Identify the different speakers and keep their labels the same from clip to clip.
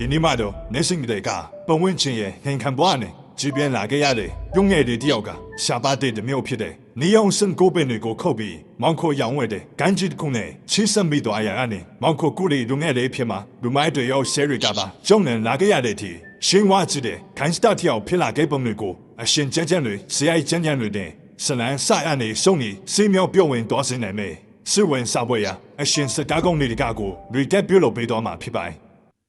Speaker 1: ဒီနေ့မှတော့နေစင်တဲ့ကပုံဝင်ချင်းရဲ့ဟန်ခံပွားနေကြည်ပြင်းလာခဲ့ရတယ်ရုံငယ်တွေတယောက်ကရှာပါတဲ့မျိုးဖြစ်တဲ့နေအောင်စင်ကိုပင်တွေကိုခုတ်ပြီးမောင်ခိုရောင်ဝဲတဲ့ဂန်ဂျစ်ကုန်းနဲ့ချီးစပ်မိသွားရကနေမောင်ခိုကူလီရုံငယ်လေးဖြစ်မှာလူမိုက်တွေရောဆဲရီကပါကျုံနဲ့လာခဲ့ရတဲ့အထိရှင်းဝါကြည့်တဲ့ခိုင်စတာတယောက်ဖြစ်လာခဲ့ပုံတွေကိုအရှင်ကျန်းကျန်းတွေဇေယိုက်ကျန်းကျန်းတွေနဲ့ဆလန်စရနေစုံနေစေးမြောက်ပြုံးဝင်သွားစင်းနိုင်မယ်စစ်ဝင်စားပွဲရအရှင်စကားကောင်းတွေကကိုရီတက်ပြုတ်လို့ပေးသွားမှာဖြစ်ပါတယ်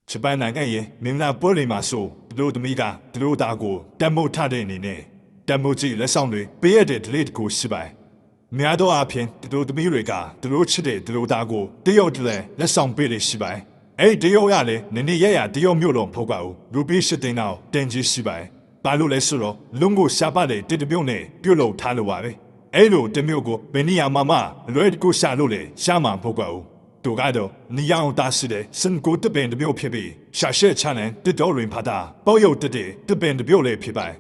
Speaker 1: ဂျပန်နိုင်ငံရဲ့မင်္ဂလာပွဲလေးမှာဆိုဒလိုသမီးကဒလိုသားကိုတတ်မို့ထတဲ့အနေနဲ့တတ်မို့ကြီးလက်ဆောင်တွေပေးရတဲ့ဒလေးတကိုရှိပါတယ်များသောအားဖြင့်ဒလိုသမီးတွေကဒလိုချစ်တဲ့ဒလိုသားကိုတရုတ်တလဲလက်ဆောင်ပေးရရှိပါတယ်အဲ့ဒီတရုတ်ရလဲနည်းနည်းရရတရုတ်မျိုးလုံးဖုတ်ပါဦးရူပီ၈သိန်းလောက်တင်ကြီးရှိပါတယ်ဘာလို့လဲဆိုတော့လုံကိုရှာပါတဲ့တစ်တပြုတ်နဲ့ပြုတ်လို့ထားလို့ပါပဲအဲ့လိုတမျိုးကိုဘယ်နေရာမှာမှလွယ်တကူရှာလို့လေရှာမှာမဟုတ်ပါဘူးသူကတော့နီယောင်တာရှိတဲ့စင်ကိုတပင်တမျိုးဖြစ်ပြီးရှာရှက်ချမ်းတဲ့တော်ရင်ဖတာပေါ့ရုပ်တပင်တမျိုးလေးဖြစ်ပါတယ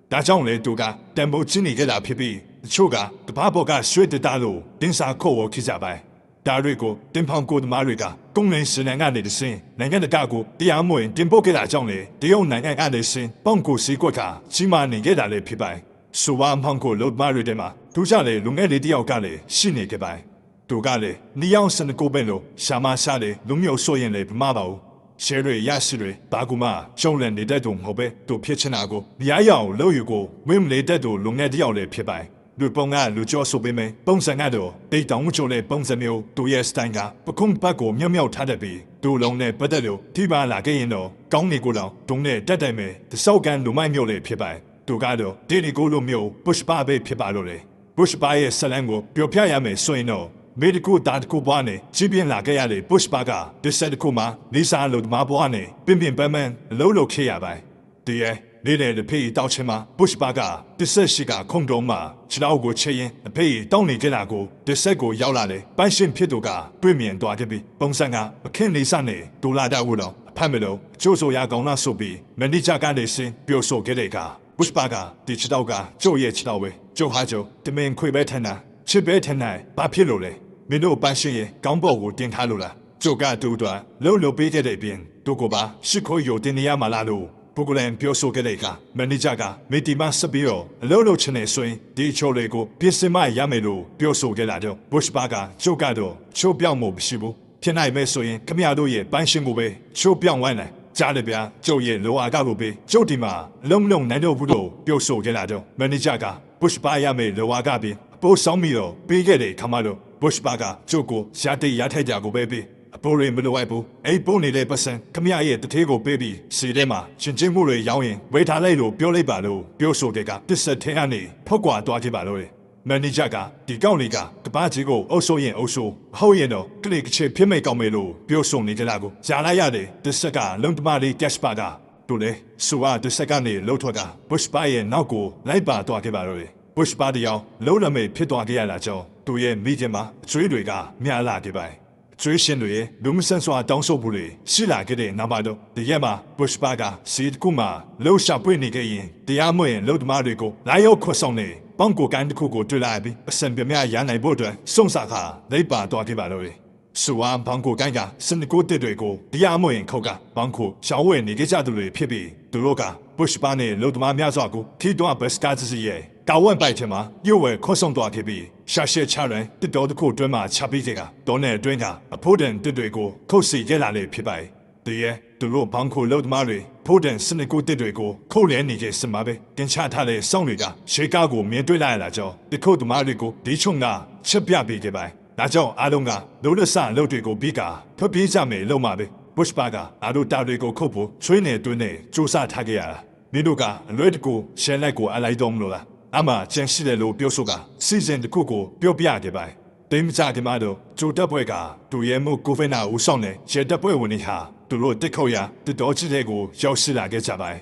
Speaker 1: ်ဒါကြောင့်လေသူကတံပိုးချင်းနေကြတာဖြစ်ပြီးတချို့ကတပားဘော်ကရွှေတတာလို့တင်းစာခိုးဝခကြပါတယ်ဒါတွေကိုတင်ဖောင်ကိုသမားတွေကကုန်းလင်းစင်နိုင်ငံနဲ့တစင်းနိုင်ငံတကာကိုတရားမဝင်တင်ပို့ခဲ့တာကြောင့်လေတရုတ်နိုင်ငံကနေစင်ပေါင်ကိုစီကွက်ကကြီးမားနေခဲ့တာလေဖြစ်ပါတယ်ဆိုဝါမောင်ကိုလုတ်မားတွေထဲမှာသူကြလေလူငယ်လေးတယောက်ကလည်းရှိနေခဲ့ပါတယ်သူကလည်းနီယောင်စင်ကိုပဲလို့ရှာမရှာလေလူမျိုးဆိုရင်လေမမပါဘူးရှယ်ရီရရှိတွေဘာကူမကျုံလန်နေတဲ့သူမဟုတ်ပဲသူဖြစ်ချင်တာကိုမြားရအောင်လို့ယူကိုဝင်းမလေးတဲ့သူလူငယ်တယောက်လည်းဖြစ်ပါတယ်လူပုံကလူကျော်ဆိုပေးမယ်ပုံစံကတော့တိတ်တောင်ချိုလေပုံစံမျိုးသူရဲ့စတိုင်ကပခုံးဘက်ကိုမြောက်မြောက်ထားတဲ့ပြီးသူ့လုံးနဲ့ပတ်သက်လို့ထိပါလာခဲ့ရင်တော့ကောင်းနေကိုတော့ဒုံနဲ့တက်တိုင်မယ်တစောက်ကန်လူမိုက်မျိုးလေးဖြစ်ပါတယ်သူကတော့ဒီနီကိုလိုမျိုးပုရှပါပဲဖြစ်ပါလို့လေပုရှပါရဲ့ဆလန်ကိုပျော်ပြရမယ်ဆိုရင်တော့မေဒီကိုတာတကိုပွားနဲ့ကြီးပြင်းလာခဲ့ရတဲ့ပုရှပါကဒီဆက်တခုမှလီစာလို့မပွားနဲ့ပင်ပင်ပန်းပန်းအလုံးလုံးခေရပါတယ်ဒီရဲ့နေတဲ့ဖေးတောက်ချင်းမှာပုရှပါကတစ်ဆက်ရှိကခုံတုံးမှာခြေထောက်ကိုချရင်အဖေးတောင်းနေကြတာကိုတစ်ဆက်ကိုရောက်လာတယ်ပန်းရှင်ဖြစ်သူကတွေ့မြင်သွားခဲ့ပြီးပုံစံကအခင်းလေးစနဲ့ဒိုလာတာကိုတော့အဖတ်မလို့ကျိုးဆိုရကောင်းလားဆိုပြီးမန်နေဂျာကလည်းစင်ပြောဆိုခဲ့တဲ့ကပုရှပါကဒီခြေထောက်ကကျိုးရဲ့ခြေထောက်ပဲကျိုးဟာကျိုးတမင်ခွေပဲထန်တာချစ်ပဲထန်တယ်ဘာဖြစ်လို့လဲမင်းတို့ပန်းရှင်ရဲ့ကောင်းပေါ်ကိုတင်ထားလို့လားကျိုးကတူတော့လုံးပေးခဲ့တဲ့ပြင်သူကပါရှစ်ခိုးယိုတင်နေရမှာလားလို့ပုဂ္ဂလန်ပြောဆိုခဲ့တဲ့အခါမန်နေဂျာကမီတီမဆက်ပြီးတော့အလုပ်လုပ်ချင်နေဆိုရင်ဒီချိုလေးကိုပြင်ဆင်မရမယ်လို့ပြောဆိုခဲ့တာတော့ဘုရှ်ဘာကကျုပ်ကတော့ချိုးပြောင်းမှုမရှိဘူးဖြစ်နိုင်မယ်ဆိုရင်ခမရတို့ရဲ့ပန်းရှင်ကိုပဲချိုးပြောင်းဝိုင်းလိုက်ကြားတယ်ဗျာကျုပ်ရဲ့လိုအားကကိုပဲကျုပ်ဒီမှာလုံးနိုင်တော့ဘူးလို့ပြောဆိုခဲ့တာတော့မန်နေဂျာကဘုရှ်ဘာရမယ်လိုအားကပြီးအပိုးဆောင်ပြီးတော့ပေးခဲ့တဲ့ခမတော့ဘုရှ်ဘာကကျုပ်ကိုရတဲ့ရထိုက်ကြကိုပဲပြီးအပိုးတွေမလိုအပ်ဘူးအဲ့ပိုးနေတဲ့ပတ်စံခမရရဲ့တထေးကိုပေးပြီးစီထဲမှာရှင်ချင်းမှုတွေရောင်းရင်ဝေထားလိုက်လို့ပြောလိုက်ပါလို့ပြောဆိုတဲ့ကတစ်ဆက်ထဲကနေဖောက်ကွာသွားခဲ့ပါလို့မန်နေဂျာကဒီကောက်လေးကကပားကြီးကိုအုပ်ဆိုရင်အုပ်ဆိုဟုတ်ရင်တော့ကလစ်ချေဖြစ်မိတ်ကောင်းမယ်လို့ပြောဆိုနေကြတာကိုကြားလိုက်ရတယ်တစ်ဆက်ကလုံတမလေးကက်စပါကတို့လေဆိုဝါတစ်ဆက်ကနေလှုပ်ထွက်ကဘုရှ်ပါရဲ့နောက်ကိုလိုက်ပါသွားခဲ့ပါလို့ဘုရှ်ပါတယောက်လုံးလမေဖြစ်သွားခဲ့ရတာကြောင့်သူရဲ့မိခင်မှာအကျွေးတွေကများလာခဲ့ပါကျွေးရှင်တွေလူမဆန်စွာတောင်းဆိုမှုတွေရှိလာခဲ့တဲ့နောက်မှာတော့ဒီရက်မှာဘုရှ်ပါကစီတကူမှာလှုပ်ရှားပွင့်နေခဲ့ရင်တရားမဝင်လှုပ်သမားတွေကိုလာရောက်ခွတ်ဆောင်နေပေါင်ကိုကန်တစ်ခုကိုတွေ့လိုက်ပြီးအစံပြမြရနိုင်ဖို့အတွက်စုံစာခါလိုက်ပါသွားခဲ့ပါတော့ဆူဝါပေါင်ကိုကန်ကစနကိုတစ်တွေကိုတရားမဝင်ခောက်ကပေါင်ကိုရှောင်းဝဲနေကြကြသူတွေဖြစ်ပြီးသူတို့ကဘုရှ်ပါနဲ့လှုပ်သမားများစွာကိုထိတော့ဘတ်စကားစီရဲ့ကာဝမ်ပိုက်ချင်မှာရုပ်ဝဲခွတ်ဆောင်သွားခဲ့ပြီးရှာရှဲချရန်တစ်တော်တစ်ခုတွင်းမှာချပြီးတဲ့ကဒေါ်နဲ့အတွင်းကအဖို့တန်တစ်တွေကိုခုတ်စီခဲ့လာလေဖြစ်ပါတယ်တည်းရဲ့သူတို့ဘောင်ခိုလှုပ်သမားတွေဖို့တန်စနကိုတစ်တွေကိုခုတ်လဲနေကြစမှာပဲတင်ချထားတဲ့စောင့်တွေကရှေကားကိုမြင်တွေ့လိုက်ရတာကြောင့်တခုတ်သမားတွေကိုဒီချုံကချက်ပြပေးခဲ့ပါတယ်ဒါကြောင့်အားလုံးကဒုလဆလှုပ်တွေကိုပြီးကထွက်ပြေးကြမယ်လို့မှာပဲဘုရှ်ပါကအားတို့တာတွေကိုခုတ်ဖို့ချွေးနေတွင်းနေစူးစမ်းထားခဲ့ရတာမင်းတို့ကအလွဲတကူရှယ်လိုက်ကိုအလိုက်တော့မလို့လားအမှကျန်ရှိတယ်လို့ပြောဆိုကစီစဉ်တစ်ခုကိုပြောပြခဲ့ပါတယ်တိမ်မကြခင်မှာတော့ဂျိုတပ်ပွဲကဒူရဲမှုကိုဗစ်နာဦးဆောင်တဲ့ရဲတပ်ဖွဲ့ဝင်တွေဟာသူတို့တက်ခေါ်ရတတော်ချစ်တဲ့ကိုရောက်ရှိလာခဲ့ကြပါတယ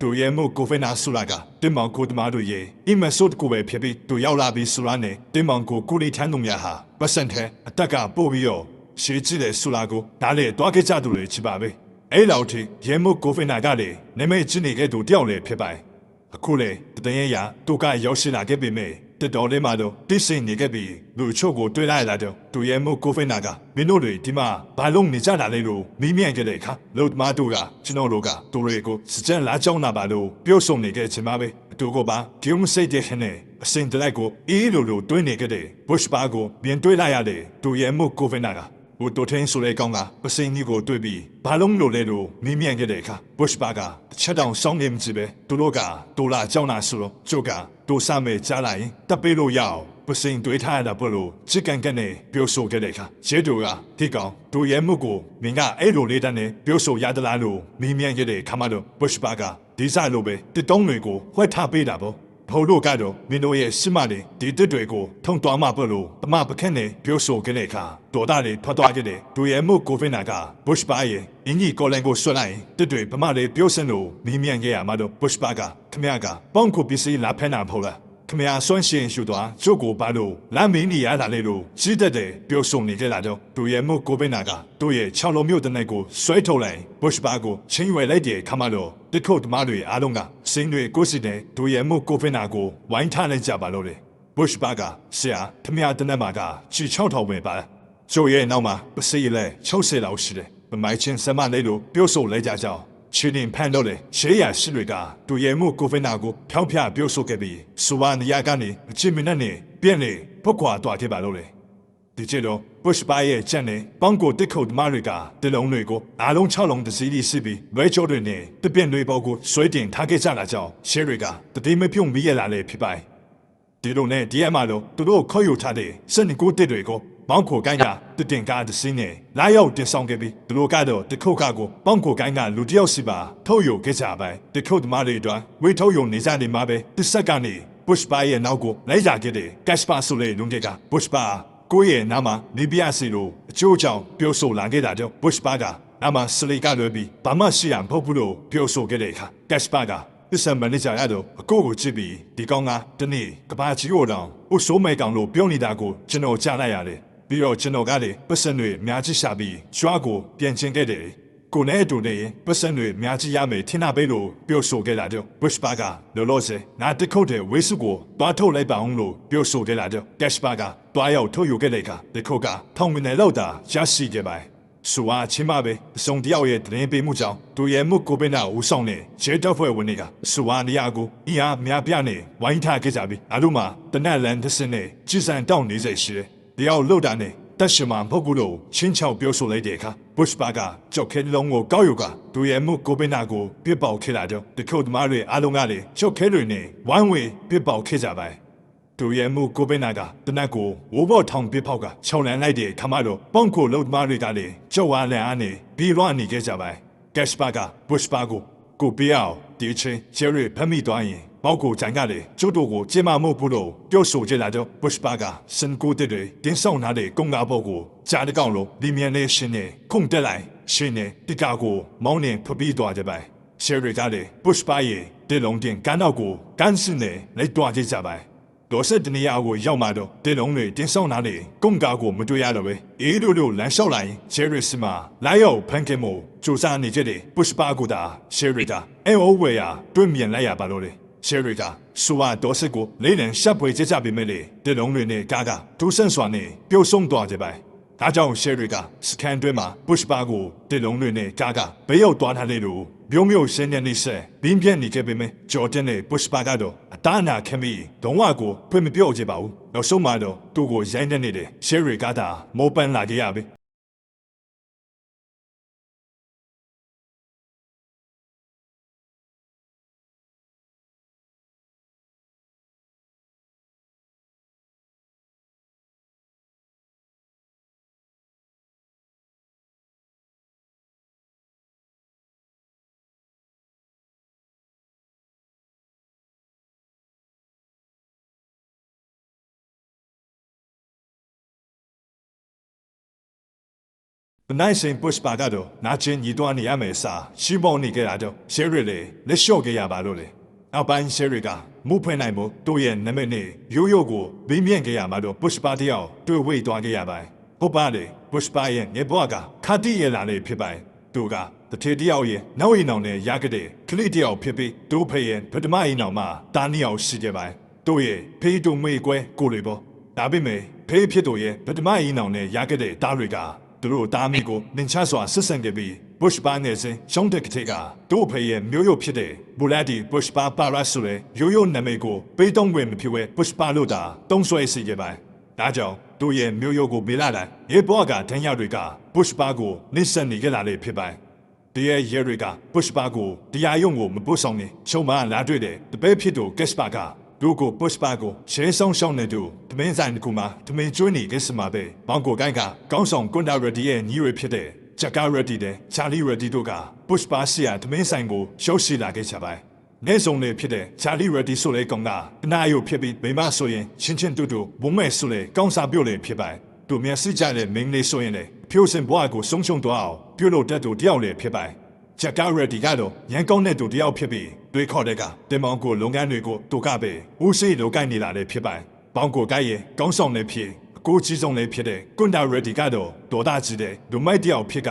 Speaker 1: ်ဒူရဲမှုကိုဗစ်နာဆူလာကတင်မောင်ကိုတမားတို့ရဲ့အင်မဆုတ်ကိုပဲဖြစ်ပြီးသူရောက်လာပြီးဆူလာနဲ့တင်မောင်ကိုကုလီထန်းသူများဟာပတ်စံထဲအတက်ကပို့ပြီးတော့ရှေးကြည့်တဲ့ဆူလာကိုဒါးလေတွားခဲ့ကြသူတွေချပါပဲအဲ့လောက်ထိရဲမှုကိုဗစ်နာကလည်းနေမဲ့ချင်းနေခဲ့သူတယောက်လည်းဖြစ်ပါတယ်အခုလေတည်ရရသူကရောက်ရှိလာခဲ့ပေမဲ့ဒ တတော်လေးမှာတော့တိစိန်နေခဲ့ပြီးလူချို့ကိုတွေ့လိုက်လာတော့သူရဲ့မှုကိုဖိနာကမင်းတို့တွေဒီမှာဘာလုံးနေကြတာလဲလို့မိမြန့်ခဲ့တဲ့အခါလူသမားတို့ကကျွန်တော်တို့ကသူတွေကိုစကြံလာကြောင်းနာပါလို့ပြောဆိုနေခဲ့ချင်ပါပဲသူကပါဂုံစိတ်တဲ့နဲ့အစင်တလိုက်ကိုအေးလိုတွင်းနေခဲ့တဲ့ဘုရှ်ပါကိုပြန်တွေ့လိုက်ရတယ်သူရဲ့မှုကိုဖိနာကဟိုတိုထင်းဆိုတဲ့ကောင်ကပစိန်ကြီးကိုတွေ့ပြီးဘာလုံးလို့လဲလို့မိမြန့်ခဲ့တဲ့အခါဘုရှ်ပါကတစ်ချက်တောင်စောင်းနေမှကြည့်ပဲသူတို့ကတိုလာကြောင်းနာဆိုတော့ကျုပ်ကတိုးစားမဲ့ကြားလိုက်ရင်တပ်ပေးလို့ရအောင်ပစိန်တွေးထားရတာပေါ့လို့ချစ်ကန်ကန်နဲ့ပြောဆိုခဲ့တဲ့အခါရဲတူကဒီကောင်တို့ရဲ့မှုကိုမင်းကအဲ့လိုလေးတန်းနဲ့ပြောဆိုရသလားလို့မိမြန့်ခဲ့တဲ့အခါမှတော့ဘုရှ်ပါကဒီစားလို့ပဲတစ်တုံးတွေကိုဝှက်ထားပေးတာပေါ့ဘို့တို့ကတော့မင်းတို့ရဲ့စစ်မတွေဒီတစ်တွေကိုထုံသွားမှပေါ့လို့တမပခက်နဲ့ပြောဆိုခဲ့တဲ့အခါတော်သားတွေထွက်သွားခဲ့တဲ့ဒူရဲ့မှုကိုဖိနာကဘုရှ်ပါရဲ့အင်ကြီးကော်လန်ကိုဆွတ်လိုက်တစ်တွေဗမာတွေပြောစင်လို့မိမြန်ခဲ့ရမှာတော့ဘုရှ်ပါကခမရကပေါင်းခုပစ္စည်းလာဖက်နာဖို့လားခမရဆွန့်ရှင်ရှူသွားကျုပ်ကိုပါလို့လာမင်းနေရတာလေလို့ရှိတတ်တယ်ပြောဆိုနေကြတာတော့ဒူရဲ့မှုကိုဖိနာကတို့ရဲ့6လုံးမြို့တနေ့ကိုဆွဲထုတ်လိုက်ဘုရှ်ပါကိုချင်းရွယ်လိုက်တဲ့ခမတော့တခုတ်သမားတွေအားလုံးကစင်းတွေကိုစီတဲ့ဒူရဲ့မှုကိုဖိနာကိုဝိုင်းထားလိုက်ကြပါလို့လေဘုရှ်ပါကဆရာခမရတနက်မှာကချီ6000ပဲပါကျိုရဲ့နောက်မှာပစိလဲ60လောက်ရှိတယ်မမိုက်ချင်းစမလေးလို့ပြောဆိုလိုက်ကြကြောင်းချင်းရင်ဖန်တော့လေရှေးရရှိတွေကဒူရဲ့မှုကိုဖိနာကိုဖြောင်းဖျပြောဆိုခဲ့ပြီးစူဝါနေရကနေအချင်းမနဲ့နဲ့ပြင်းနေဖုတ်ခွာသွားခဲ့ပါလို့လေဒီကျတော့ဘုရှ်ပါရဲ့ချက်နဲ့ပေါင်းကိုတစ်ခုတ်သမားတွေကတလုံးတွေကိုအားလုံး6လုံးတစ်စီးစီးပြီးဝဲချိုးတွေနဲ့တပြင်းတွေပေါ်ကိုဆွဲတင်ထားခဲ့ကြတာကြောင့်ရှေးတွေကတတိမပြုံမိရလာလေဖြစ်ပိုင်ဒီလိုနဲ့ဒီအမှတော့သူတို့ခေါ်ယူထားတဲ့စနစ်ကိုတစ်တွေကိုပေါင်းခိုကိုင်းကတတင်ကားတစ်စင်းနဲ့လာရောက်တင်ဆောင်ခဲ့ပြီးသူတို့ကတော့တခုတ်ခါကိုပေါင်းခိုကိုင်းကလူတယောက်စီပါထုတ်ယူခဲ့ကြပါတခုတ်သမားတွေအတွက်ဝေထုတ်ယူနေကြနေမှာပဲတစ်ဆက်ကနေဘုရှ်ပါရဲ့နောက်ကိုလိုက်ကြခဲ့တဲ့ကက်စပါဆိုလေလုံတဲ့ကဘုရှ်ပါကိုရဲ့နာမနေပြစီလို့အချိုးချောင်းပြောဆိုလာခဲ့တာကြောင့်ဘုရှ်ပါကနာမစလေကလွယ်ပြီးဘာမှရှိရမဟုတ်ဘူးလို့ပြောဆိုခဲ့တဲ့အခါကက်စပါကသစ္စာမန်နေဂျာရတော့အကိုကိုကြည့်ပြီးဒီကောင်ကတနေ့ကဘာကြီးကိုတောင်ဥဆိုးမဲကောင်လို့ပြောနေတာကိုကျွန်တော်ကြားလိုက်ရတယ်ပြီးတော့ကျွန်တော်ကလည်းပတ်စံတွေအများကြီးရှာပြီးကျွားကိုပြန်ချင်းခဲ့တယ်ကိုနဲ့အတူနဲ့ပတ်စံတွေအများကြီးရမယ်ထင်တာပဲလို့ပြောဆိုခဲ့တာကြောင့်ဘုရှ်ပါကလောလောဆယ်ငါတခုတ်တဲ့ဝေစုကိုတွားထုတ်လိုက်ပါအောင်လို့ပြောဆိုခဲ့တာကြောင့်ကက်ရှ်ပါကတွားရောက်ထုတ်ယူခဲ့တဲ့အခါတခုတ်ကထောင်မနေလောက်တာရရှိခဲ့ပါဆိုအားချင်းမပဲအစုံတယောက်ရဲ့တရင်ပေးမှုကြောင့်သူရဲ့မှုကိုပင်နာဦးဆောင်တဲ့ရဲတပ်ဖွဲ့ဝင်တွေကဆိုအားနေရာကိုအင်အားများပြားနဲ့ဝိုင်းထားခဲ့ကြပြီးအားလုံးမှာတနက်လန်သစ်စင်းနဲ့ကြီးစံတောင်းနေစေရှိတယ်တယောက်လှုပ်တာနဲ့တက်ရှိမှမဟုတ်ဘူးလို့ချင်းချောက်ပြောဆိုလိုက်တဲ့အခါဘုရှ်ပါကကြောက်ခဲလုံးကိုကောက်ယူကသူရဲ့မှုကိုပင်နာကိုပြစ်ပေါက်ခဲ့တာကြောင့်တခုတ်သမားတွေအားလုံးကလည်းကြောက်ခဲတွေနဲ့ဝိုင်းဝေပြစ်ပေါက်ခဲ့ကြပါသူရဲ့မှုကိုပင်နာကတနက်ကိုဝိုးဘော်ထောင်ပြစ်ပေါက်ကခြောက်လန်းလိုက်တဲ့ခါမှတော့ပေါန့်ကိုလုံသမားတွေကလည်းကြောက်ဝါလန်အားနဲ့ပြီးလွှမ်းနေခဲ့ကြပါကက်ရှ်ပါကဘုရှ်ပါကိုပြအောင်ဒီချင်းဂျယ်ရီဖမ်းမိသွားရင်မောက်ကိုဂျန်ကလည်းကျုပ်တို့ကိုကြေမမှုဘူးလို့ပြောဆိုကြလာတော့ဘုရှ်ပါကစင်ကိုတဲ့တွေတင်းဆောင်ထားတဲ့ကုန်းကားဘောကိုကြားတကောင်လို့ဒီမြန်လေးရှင်နဲ့ခုန်တက်လိုက်ရှင်နဲ့တိကာကိုမောင်းနေဖပြီးသွားကြပါရှယ်ရီကလည်းဘုရှ်ပါရဲ့တေလုံးတင်ကန်းတော့ကိုကန်စင်းနဲ့လိုက်တွားကြပါတော်ဆက်တနေရာကိုရောက်မှတော့တေလုံးတွေတင်းဆောင်ထားတဲ့ကုန်းကားကိုမတွေ့ရတော့ပဲအေးတို့လမ်းလျှောက်လိုက်ရှယ်ရီစမှာလာရောက်ဖန်ကင်မိုစူးစမ်းနေကြတဲ့ဘုရှ်ပါကိုတာရှယ်ရီကအဲအိုဝဲယာတွင်းမြန်လိုက်ရပါတော့တယ်ရှယ်ရီကဆိုဝါတော်စစ်ကိုလေးလံရှပ်ပွေကြကြပေမဲ့လေတေလုံးတွေနဲ့ကားကဒူးဆန့်စွာနဲ့ပြုတ်ဆုံးသွားကြပါဒါကြောင့်ရှယ်ရီကစကန်တွဲမှာဘုရှ်ပါကိုတေလုံးတွေနဲ့ကားကဘေးရောက်သွားထားတယ်လို့ပြုံးမြို့ရှင်းတဲ့နေဆက်ဘင်းပြက်နေခဲ့ပေမဲ့ဂျော်ဒန်နဲ့ဘုရှ်ပါကတော့အတားနာခမီဒုံဝကိုဖွင့်မပြော့ကြပါဘူးနောက်ဆုံးမှတော့သူ့ကိုရိုင်းတဲ့နေတယ်ရှယ်ရီကသာမောပန်းလာခဲ့ရပြီနိုင်စင်ဘုရှ်ပါကတော့နာချင်းညီတွားနေရမယ်စာရှင်းပေါနေကြတာတော့ရှယ်ရီလေလက်လျှော့ခဲ့ရပါလို့လေနောက်ပိုင်းရှယ်ရီကမူဖွင့်နိုင်မှုတို့ရဲ့နမိတ်နဲ့ရိုးရိုးကိုဘင်းမြင့်ခဲ့ရမှာတော့ဘုရှ်ပါတယောက်တွေ့ဝေးသွားခဲ့ရပါဟုတ်ပါတယ်ဘုရှ်ပါရဲ့ငယ်ဘွားကခါတိရလာလေဖြစ်ပါသူကတထေတယောက်ရဲ့နောက်အိမ်အောင်နဲ့ရခဲ့တဲ့ကလေးတယောက်ဖြစ်ပြီးဒိုးဖေရဲ့ပထမအိမ်အောင်မှာတာနီအောင်ရှိခဲ့ပါ တို့ရဲ့ဖေးတို့မွေကွဲကိုတွေပေါ့ဒါပေမဲ့ဖေးဖြစ်တို့ရဲ့ဗတမအင်းအောင်နဲ့ရခဲ့တဲ့တားတွေကသူတို့တားမိကိုနင်ချစွာဆစ်ဆန်ခဲ့ပြီးဘုရှ်ဘာနဲ့စင်ရှောင်းတဲ့ကတိကတို့ဖေးရဲ့မျိုးရိုးဖြစ်တဲ့ဘူလာဒီဘုရှ်ဘာပါရာဆိုတဲ့ရိုးရိုးနာမည်ကိုပေးတုံးဝင်မဖြစ်ဝဲဘုရှ်ဘာလို့တာတုံးဆွဲစီခဲ့ပါဒါကြောင့်တို့ရဲ့မျိုးရိုးကိုမေးလာတဲ့ရေဘောကဒဏ်ရာတွေကဘုရှ်ဘာကိုနစ်ဆက်နေကြတာလေဖြစ်ပါဒီရဲ့ရဲတွေကဘုရှ်ဘာကိုတရားရုံးကိုမပုတ်ဆောင်နေချုံမလာတွေ့တဲ့တပည့်ဖြစ်သူကက်စပါကတို့ကိုဘုရှ်ဘာကိုရှဲဆောင်ရှောင်းနေသူတမင်းဆိုင်ကူမှာတမင်းကျွေးနေခဲ့စမှာပဲဘောင်ကိုကိုင်းကကောင်းဆောင်ကွန်ဒါရဒီရဲ့ညီရဖြစ်တဲ့ဂျကာရဒီတဲ့ချာလီရဒီတို့ကဘုရှ်ဘာဆီယာတမင်းဆိုင်ကိုရှုပ်ရှိလာခဲ့ကြပါနေစုံနေဖြစ်တဲ့ချာလီရဒီဆိုလေကောင်ကတနာယုဖြစ်ပြီးမိမဆိုရင်ချင်းချင်းတူတူဘုံမဲ့ဆိုလေကောင်းစားပြုတ်လေဖြစ်ပါတို့မျက်စိကြတဲ့မင်းလေးဆိုရင်လေဖြိုးစင်ဘွားကိုဆုံးရှုံးသွားအောင်ပြုတ်လို့တက်တူတယောက်လေဖြစ်ပါဂျကာရဒီကတော့ရန်ကောင်းတဲ့တူတယောက်ဖြစ်ပြီးတွေးခေါ်တဲ့ကတင်မောင်ကိုလုပ်ငန်းတွေကိုတူကပဲဦးစိလိုကိုက်နေတာလေဖြစ်ပါဘောင်ကိုကိုက်ရဲ့ကောင်းဆောင်နေဖြစ်အကိုကြီးဆုံးလေဖြစ်တဲ့ကွန်ဒါရဒီကတော့ဒေါ်တာကြီးတဲ့ဒုမိုက်တယောက်ဖြစ်က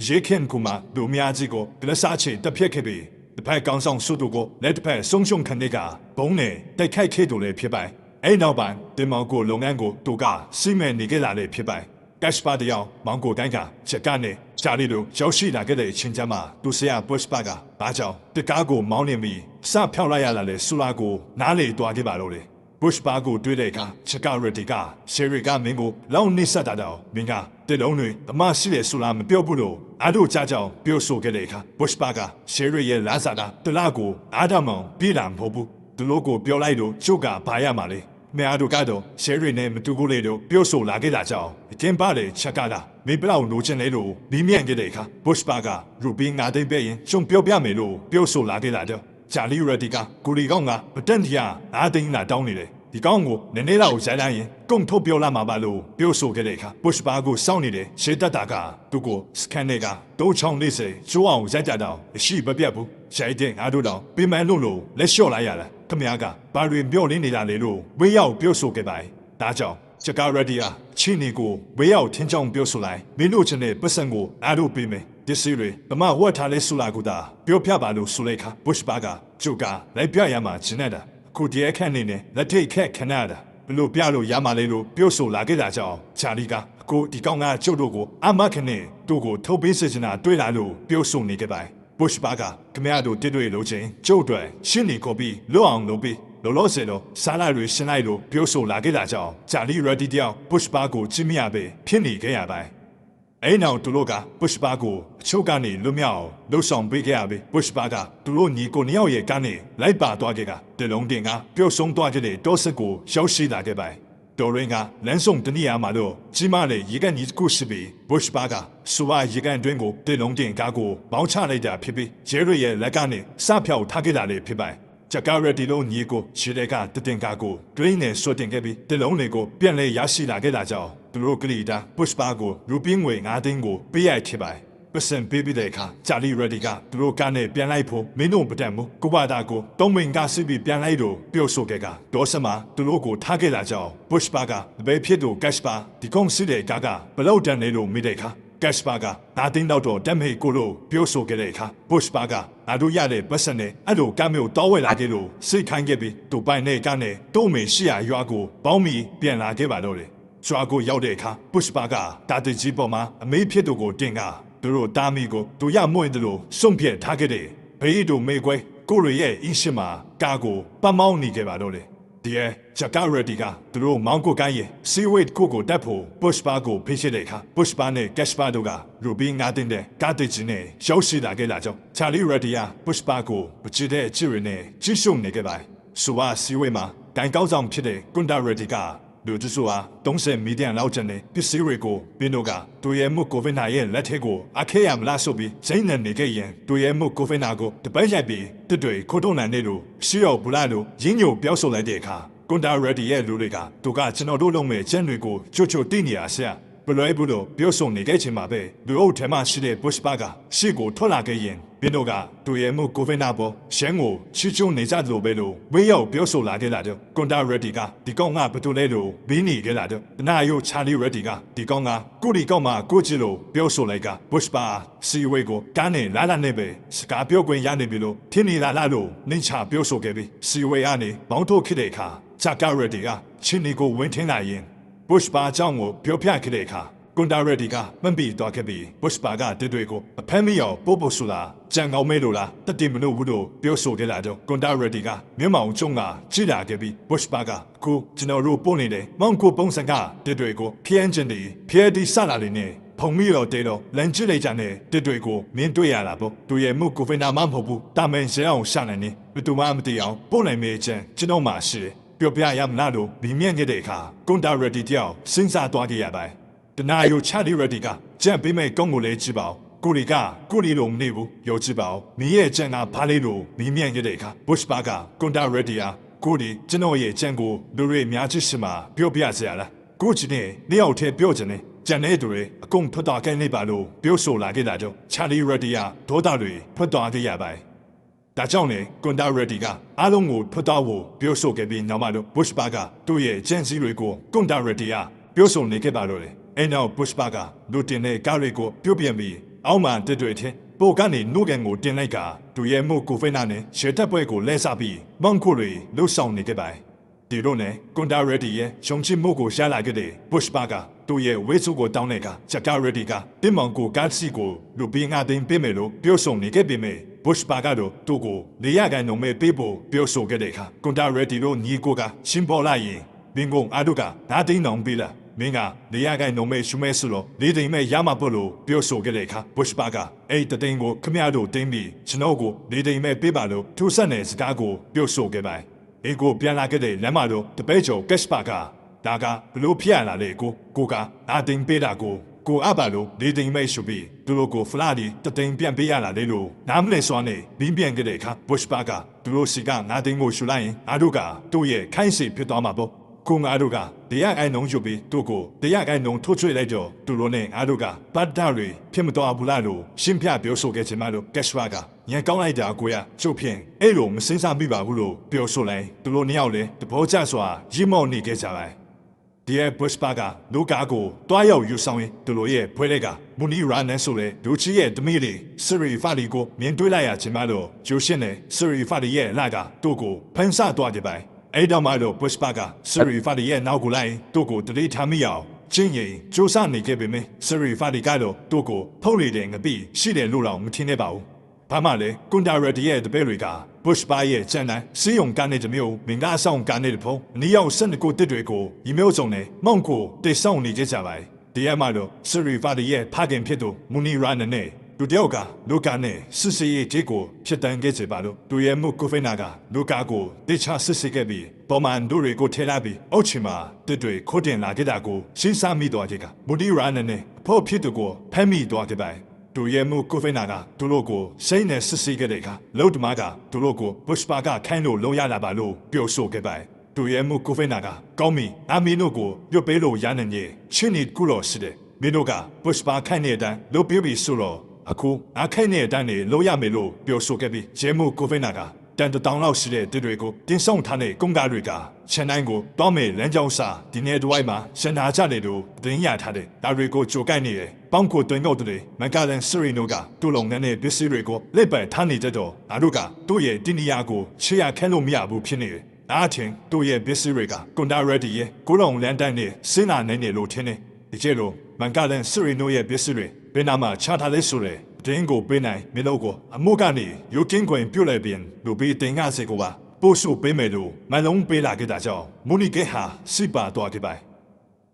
Speaker 1: ရေခင်ကူမှာဒုမြားကြီးကိုဂလစားချေတစ်ဖြစ်ခဲ့ပြီးတစ်ဖက်ကောင်းဆောင်စုတို့ကိုလက်တစ်ဖက်ဆုံးရှုံးခံတဲ့ကဘုံနဲ့တိုက်ခိုက်ခဲ့တူလေဖြစ်ပါအဲ့နောက်ပိုင်းတင်မောင်ကိုလုပ်ငန်းကိုတူကစီမံနေကြတာလေဖြစ်ပါကက်စပါတယောက်မောင်ကိုကိုင်းကချက်ကနေချာလီတို့ရောက်ရှိလာခဲ့တဲ့အချိန်ကျမှသူဆရာဘုရှ်ဘာကဘာကြောင့်တကားကိုမောင်းနေပြီးစဖြောက်လိုက်ရလာလေဆူလာကိုနားလေတွားခဲ့ပါတော့လေဘုရှ်ဘာကိုတွေးတဲ့အခါချက်ကာရတီကရှယ်ရီကမင်းကိုလောင်းနေဆက်တာတော့မင်းကတလုံးတွေဓမ္မရှိတဲ့ဆူလာမပြောဘူးလို့အားတို့ကြားကြောင်ပြောဆိုခဲ့တဲ့အခါဘုရှ်ဘာကရှယ်ရီရဲ့လာစာကတလားကိုအားတမောင်ပြေးလာမဟုတ်ဘူးသူတို့ကိုပြောလိုက်လို့ကျုပ်ကဘာရမှာလဲမဲအားတို့ကတော့ရှယ်ရီနဲ့မတူကိုလေတို့ပြောဆိုလာခဲ့တာကြောင့်အကျဉ်းပါလေချက်ကတာမေဘလောက်လိုချင်လဲလို့ဘီးမြန်ခဲ့တဲ့အခါဘုရှ်ဘာကရူဘီငါသိမ့်ပဲရင်ရှုံပြောပြမယ်လို့ပြောဆိုလာခဲ့တာတော့ဂျာလီရဒီကကိုရီကောင်းကပတန်တရားအားသိန်းလာတောင်းနေတယ်ဒီကောင်းကိုနည်းနည်းလောက်ရိုက်လိုက်ရင်ကုန်ထုတ်ပြောလာမှာပါလို့ပြောဆိုခဲ့တဲ့အခါဘုရှ်ဘာကိုစောင့်နေတဲ့ရှေတတ်တာကသူ့ကိုစကန်နေကဒုံချောင်းနေစေကျိုးအောင်ရိုက်ကြတော့အရှိမပြတ်ဘူးရိုက်တဲ့အားတို့တော့ပြင်မလို့လက်လျှော့လိုက်ရတာခမကဘာတွေပြောလင်းနေတာလေလို့ဝေးရောက်ပြောဆိုခဲ့ပါဒါကြောင့်ဂျကာရဒီယာချင်းနီကိုဝေးရောက်ထင်းချောင်းပြောဆိုလိုက်မင်းတို့ချင်တဲ့ပတ်စံကိုအားတို့ပေးမယ်ဒီစီရီဗမာဝတ်ထားလဲဆူလာကူတာပြောပြပါလို့ဆိုလိုက်ခါဘုရှ်ဘာကကျုပ်ကလိုက်ပြရမှာချင်နေတာခုဒီအခက်နေနဲ့လက်ထိတ်ခက်ခဏတာဘလို့ပြလို့ရမှာလဲလို့ပြောဆိုလာခဲ့တာကြောင့်ချာလီကကိုဒီကောင်ကကျုပ်တို့ကိုအမခနဲ့တို့ကိုထုတ်ပေးစေချင်တာတွေ့လာလို့ပြောဆိုနေခဲ့ပါဘုရှ်ဘာကခမရတို့တစ်တွေ့လို့ချင်းကျုပ်တွေရှင်းနေကိုပြီးလွတ်အောင်လုပ်ပြီးလောလောဆယ်တော့စားလိုက်ရရှင်းလိုက်လို့ပြောဆိုလာခဲ့တာကြောင့်ဂျာလီရဒီတယောက်ဘုရှ်ဘာကိုကြည့်မရပဲဖြစ်နေခဲ့ရပါအဲ့နောက်သူတို့ကဘုရှ်ဘာကိုအချုပ်ကနေလွတ်မြောက်လှုပ်ဆောင်ပေးခဲ့ရပြီဘုရှ်ဘာကသူတို့ညီကိုနှစ်ယောက်ရဲ့ကနေလိုက်ပါသွားခဲ့ကတလုံးတင်ကပျောက်ဆုံးသွားခဲ့တဲ့တောဆက်ကိုရောက်ရှိလာခဲ့ပါတော်ရင်းကလမ်းဆောင်တနည်းအားမှာတော့ကြီးမားတဲ့ရေကန်ကြီးတစ်ခုရှိပြီးဘုရှ်ဘာကစူဝါရေကန်တွင်းကိုတလုံးတင်ကားကိုပေါင်းချလိုက်တာဖြစ်ပြီးဂျယ်ရီရဲ့လက်ကနေစဖြောက်ထားခဲ့တာလေဖြစ်ပါဂျကာရဒီလုံးညီကိုရှီရဲကတတင်ကားကိုတွင်းနဲ့ဆွတင်ခဲ့ပြီးတလုံးလေးကိုပြန်လဲရရှိလာခဲ့တာကြောင့်သူတို့ကလီတာဘုရှ်ဘာကိုရူပင်းငွေ9သိန်းကိုပေးရခဲ့ပါပစံပေးပြီးတဲ့အခါဂျာလီရဒီကသူတို့ကနေပြန်လိုက်ဖို့မင်းတို့မတတ်ဘူးကိုဘာတာကိုတုံးမင်ကစီပြီးပြန်လိုက်လို့ပြောဆိုခဲ့ကဒေါ်စမာသူတို့ကိုထားခဲ့တာကြောင့်ဘုရှ်ဘာကဘယ်ဖြစ်သူကက်စပါဒီကုန်းစီတဲ့ကားကဘလောက်တန်နေလို့မိတဲ့အခါကက်စပါကနာတင်းတော့တမ်ဟေကိုလို့ပြောဆိုခဲ့တဲ့အခါဘုရှ်ဘာကငါတို့ရတဲ့ပတ်စံနဲ့အဲ့လိုကမ်းမျိုးတောဝဲလာခဲ့လို့စိတ်ခိုင်းခဲ့ပြီးသူပိုင်တဲ့ကနေတုံးမင်ရှိရရွာကိုပေါင်းပြီးပြန်လာခဲ့ပါတော့တယ်ကျွာကိုရောက်တဲ့အခါဘုရှ်ဘာကတာတကြီးပေါ်မှာအမေဖြစ်သူကိုတင်ကသူတို့တာမီကိုသူရမွင့်တယ်လို့စွန့်ပြက်ထားခဲ့တယ်ဘေးတို့မေကွဲကိုရရဲ့အင်းရှိမှာကာကိုပတ်မောင်းနေခဲ့ပါတော့တယ်ဒီဂျကာရဒီကသူတို့မောင်ကိုကိုင်းရဲ့စီဝိတ်ကိုတက်ဖို့ဘုရှ်ဘာကိုဖိရှိတဲ့အခါဘုရှ်ဘာနဲ့ကက်စပါတို့ကရူဘီငါတင်တဲ့ကာတေဂျီနဲ့ရောက်ရှိလာခဲ့တာကြောင့်ချာလီရဒီယာဘုရှ်ဘာကိုပချစ်တဲ့ချီရနဲ့ကြီးရှုံနေခဲ့ပါဆိုပါစီဝိတ်မှာဂိုင်းကောင်းဆောင်ဖြစ်တဲ့ကွန်ဒါရဒီကလူတစုဟာ30မီလီယံလောက်ကျန်တဲ့ပစ္စည်းတွေကိုဘင်းတို့ကတူရဲမှုကိုဗစ်နာရဲ့လက်ထက်ကိုအခေရမလားဆိုပြီးစိမ့်နေနေခဲ့ရင်တူရဲမှုကိုဗစ်နာကိုတပတ်ရိုက်ပြီးတစ်တွေခိုးထုံးနိုင်တဲ့လူရှိရောဘူးလားလို့ရင်းညိုပြောဆိုလိုက်တဲ့အခါကွန်ဒါရဒီရဲ့လူတွေကသူကကျွန်တော်တို့လုံးမဲ့ကျန်းတွေကိုချွတ်ချွတ်တိနေရဆရာဘလွဲဘူးလို့ပြောဆိုနေခဲ့ချင်ပါပဲလူအုပ်ထဲမှာရှိတဲ့ဘုရှ်ဘာကရှေ့ကိုထွက်လာခဲ့ရင်ဘင်းတို့ကတူရဲမှုကိုဗစ်နာပေါ်ရှမ်းကိုချီချုံနေကြလို့ပဲလို့ဝေးရောက်ပြောဆိုလာခဲ့တာတော့ကွန်ဒါရဒီကဒီကောင်ကဘယ်သူလဲလို့ဘင်းနေခဲ့တာတော့တနာယိုချာလီရဒီကဒီကောင်ကကိုဒီကောင်မှကိုကြည့်လို့ပြောဆိုလိုက်ကဘုရှ်ဘာစီဝေးကိုကားနဲ့လာလာနဲ့ပဲစကားပြောခွင့်ရနေပြီလို့ထင်နေလာလို့နှင်းချပြောဆိုခဲ့ပြီးစီဝေးကနေဘောင်းထုတ်ခဲ့တဲ့အခါ查加瑞迪噶，请你个问题来言，不是把将我表片给你看。ကုန်တာရတီကမန်ပီတော့ခဲ့ပြီးဘုရှ်ပါကတစ်တွေကိုအဖမ်းမရောပို့ဖို့ဆိုတာကြံကောင်းမဲလို့လားတတိမလို့ဘူးလို့ပြောဆိုခဲ့လာတော့ကုန်တာရတီကမျက်မှောင်ကျုံကကြည့်လာခဲ့ပြီးဘုရှ်ပါကကိုကျွန်တော်တို့ပို့နေတယ်မောင်ကိုပုံစံကတစ်တွေကိုဖျန်းကျင်တယ်ဖျဲတီစလာနေနဲ့ဖုံမီတော့တဲတော့လန်ကျစ်လိုက်ကြတဲ့တစ်တွေကိုမင်းတွေ့ရတာပေါ့သူရဲ့မှုကိုဖိနာမမဟုတ်ဘူးတာမန်ရဲအောင်ရှာနိုင်နေဘယ်သူမှမသိအောင်ပို့နိုင်မေးချင်ကျွန်တော်မှရှိတယ်ပြောပြရမလားလို့မိမြင့်နေတဲ့အခါကုန်တာရတီတယောက်စဉ်းစားသွားခဲ့ရပါတယ်တနာယိုချာဒီရတီကကြံပေးမဲ့ကောင်းကိုလည်းကြည့်ပါဦးကိုရီကကိုရီလိုမနေဘူးရောကြည့်ပါဦးမင်းရဲ့ကြံကဘာလေးလို့မင်းမြန်ရတဲ့အခါဘုရှ်ပါကကွန်တာရတီယာကိုရီကျွန်တော်ရဲ့ကြံကိုလူတွေများချစ်စမှာပြောပြစရာလားကိုကြီးနဲ့နှစ်ယောက်တည်းပြောချင်တယ်ကြံတဲ့သူတွေအကုန်ထွက်သွားခဲ့နေပါလို့ပြောဆိုလာခဲ့တာကြောင့်ချာဒီရတီယာဒေါသတွေထွက်သွားခဲ့ရပါတယ်ဒါကြောင့်လေကွန်တာရတီကအားလုံးကိုထွက်သွားဖို့ပြောဆိုခဲ့ပြီးနောက်မှတော့ဘုရှ်ပါကသူ့ရဲ့ကြံစည်းတွေကိုကွန်တာရတီယာပြောဆိုနေခဲ့ပါတော့လေအဲ့နောက်ဘုရှ်ပါကလူတင်တဲ့ကားတွေကိုပြုတ်ပြန်ပြီးအောက်မှတက်တွေ့တဲ့ပိုကနေနှုတ်ကန်ကိုတင်လိုက်ကသူရဲ့မှုကိုဖိနာနဲ့ရှယ်တပ်ပွဲကိုလဲစားပြီးမောင်ခိုတွေလှုပ်ဆောင်နေခဲ့ပါတယ်ဒီလိုနဲ့ကွန်တာရတီရဲ့ရှုံချမှုကိုရှားလာခဲ့တဲ့ဘုရှ်ပါကသူရဲ့ဝေးစုကိုတောင်းတဲ့ကချက်ကာရတီကတင်မောင်ကိုကားစီကိုလူပင်းငါသိမ်းပေးမယ်လို့ပြောဆိုနေခဲ့ပေမဲ့ဘုရှ်ပါကတော့သူ့ကိုလေရကန်လုံးမဲ့ပေးဖို့ပြောဆိုခဲ့တဲ့အခါကွန်တာရတီတို့ညီကိုကရှင်းပေါ်လာရင်ဘင်းကုန်းအားတို့ကနားသိမ်းအောင်ပေးလာမင်းကလေရကိုင်လုံးမဲ့ရှုမဲဆိုလို့လေတိမ်မဲ့ရမှာပို့လို့ပြောဆိုခဲ့တဲ့အခါဘုရှ်ပါကအဲ့တသိန်းကိုခမရတို့တင်းပြီးကျွန်တော်ကိုလေတိမ်မဲ့ပေးပါလို့ထူဆက်တဲ့စကားကိုပြောဆိုခဲ့ပါတယ်အေကိုပြန်လာခဲ့တဲ့လမ်းမတို့တပဲကျော်ကက်စပါကဒါကဘလို့ဖျက်လာလေကိုကနားသိမ်ပေးတာကိုအပ်ပါလို့လေတိမ်မဲ့ရှုပြီးသူတို့ကိုဖလာဒီတသိန်းပြန်ပေးရလာလေလို့နားမလဲစွာနဲ့ဘင်းပြန်ခဲ့တဲ့အခါဘုရှ်ပါကသူတို့စီကနားသိမ်ကိုရှုလိုက်ရင်အားတို့ကသူ့ရဲ့ခိုင်းစီဖြစ်သွားမှာပေါ့ကိုငါတို့ကတရားအိုင်နှုံယူပြီးသူ့ကိုတရားအိုင်နှုံထုတ်ချွေလိုက်တော့သူတို့နဲ့ငါတို့ကပတ်တာတွေဖြစ်မတော်ဘူးလားလို့ရှင်းပြပြောဆိုခဲ့ချင်မှလို့ကက်ရှ်ဝါကညံကောင်းလိုက်တာကိုရကျုပ်ဖြင့်အဲ့လိုမစင်းစားမိပါဘူးလို့ပြောဆိုလိုက်သူတို့နှစ်ယောက်လည်းတဘောကျစွာရီမော့နေခဲ့ကြပါတယ်ဒီရဲ့ဘုရှ်ပါကလူကာကိုတွားရောက်ယူဆောင်ရင်သူတို့ရဲ့ဖွဲတဲ့ကမူနီရာနန်ဆိုတဲ့လူကြီးရဲ့တမီးလေးစရီဖာလီကိုမြင်တွေ့လိုက်ရချင်မှလို့ဂျိုရှင်းနဲ့စရီဖာလီရဲ့လာကသူ့ကိုဖန်ဆသွားကြပါတယ်အဲ့တော့မှတော့ဘုရှ်ပါကစရီဖာလီရဲ့နောက်ကိုလိုက်သူ့ကိုတတိထားမိအောင်ချင်းရင်ကြိုးစားနေခဲ့ပေမဲ့စရီဖာလီကတော့သူ့ကိုဖုတ်နေတဲ့ငပိရှိတယ်လို့တော့မထင်နဲ့ပါဘူးဘာမှလဲကွန်တာရတီရဲ့တပည့်တွေကဘုရှ်ပါရဲ့ကျန်တဲ့စီယုံကနေတမျိုးမင်္ဂလာဆောင်ကနေတဖုံးအနည်းရောက်12ကိုတစ်တွေကိုညီမျိုးစုံနဲ့မောင်ကိုတိတ်ဆောင်နေကြပါတယ်ဒီရမှတော့စရီဖာလီရဲ့ဖခင်ဖြစ်သူမူနီရာနန်နဲ့လူတယောက်ကလူကာနဲ့စစ်စေးရေးကြီးကိုဖြစ်တန်းခဲ့ကြပါလို့သူရဲ့မှုကိုဖိနာကလူကာကိုတေချာစစ်စေးခဲ့ပြီးပေါ်မှန်တို့တွေကိုထဲလာပြီးအောက်ချီမှာတစ်တွေခိုးတင်လာခဲ့တာကိုရှင်းစားမိသွားကြကမူဒီရာနနဲ့ဖို့ဖြစ်သူကိုဖမ်းမိသွားခဲ့ပါသူရဲ့မှုကိုဖိနာကသူတို့ကိုစိတ်နဲ့စစ်စေးခဲ့တဲ့အခါလုံတမကသူတို့ကိုဘုရှ်ပါကခိုင်းလို့လုံရလာပါလို့ပြောဆိုခဲ့ပါသူရဲ့မှုကိုဖိနာကကောင်းပြီအမင်းတို့ကိုပြုတ်ပေးလို့ရနိုင်ရဲ့ချင်းနေကူလို့ရှိတယ်မင်းတို့ကဘုရှ်ပါခိုင်းတဲ့အတိုင်းလုပ်ပြပြီးဆိုတော့အခုအခက်နဲ့အတန်းနေလို့ရမယ်လို့ပြောဆိုခဲ့ပြီးရဲမှုကိုဖိနာကတန်တောင်လောက်ရှိတဲ့တစ်တွေကိုတင်းဆောင်ထားတဲ့ကုန်းကားတွေကချန်တိုင်းကိုတောင်းမဲ့လမ်းကြောင်းစာဒီနေ့တစ်ဝိုင်းမှာစင်နာကြတယ်လို့တင်းရထားတဲ့ဒါတွေကိုကြိုကိုက်နေတယ်ပေါင်းကိုတွင်ကောက်တဲ့မန်ကာလန်စရီနိုကတူလုံနဲ့ပစ္စည်းတွေကိုလက်ပတ်ထားနေတဲ့တော့ငါတို့ကသူ့ရဲ့တင်းနီယာကိုချေရခဲလို့မရဘူးဖြစ်နေတယ်အားချင်းသူ့ရဲ့ပစ္စည်းတွေကကွန်ဒါရက်ဒီရဲ့ကိုလုံလန်တိုင်းနဲ့စင်နာနိုင်နေလို့ထင်တယ်ဒီကျလို့မန်ကာလန်စရီနိုရဲ့ပစ္စည်းတွေဘယ်နာမှာချထားလဲဆိုတဲ့တင်းကိုပေးနိုင်မလို့ကိုအမှုကနေရုပ်ကင်းခွင်ပြုတ်လိုက်ပြန်လူပေးတင်ငါစေကိုပါပို့ဆိုပေးမယ်လို့မလုံးပေးလာခဲ့တာကြောင့်မူနီကေဟာစိပါသွားခဲ့ပါ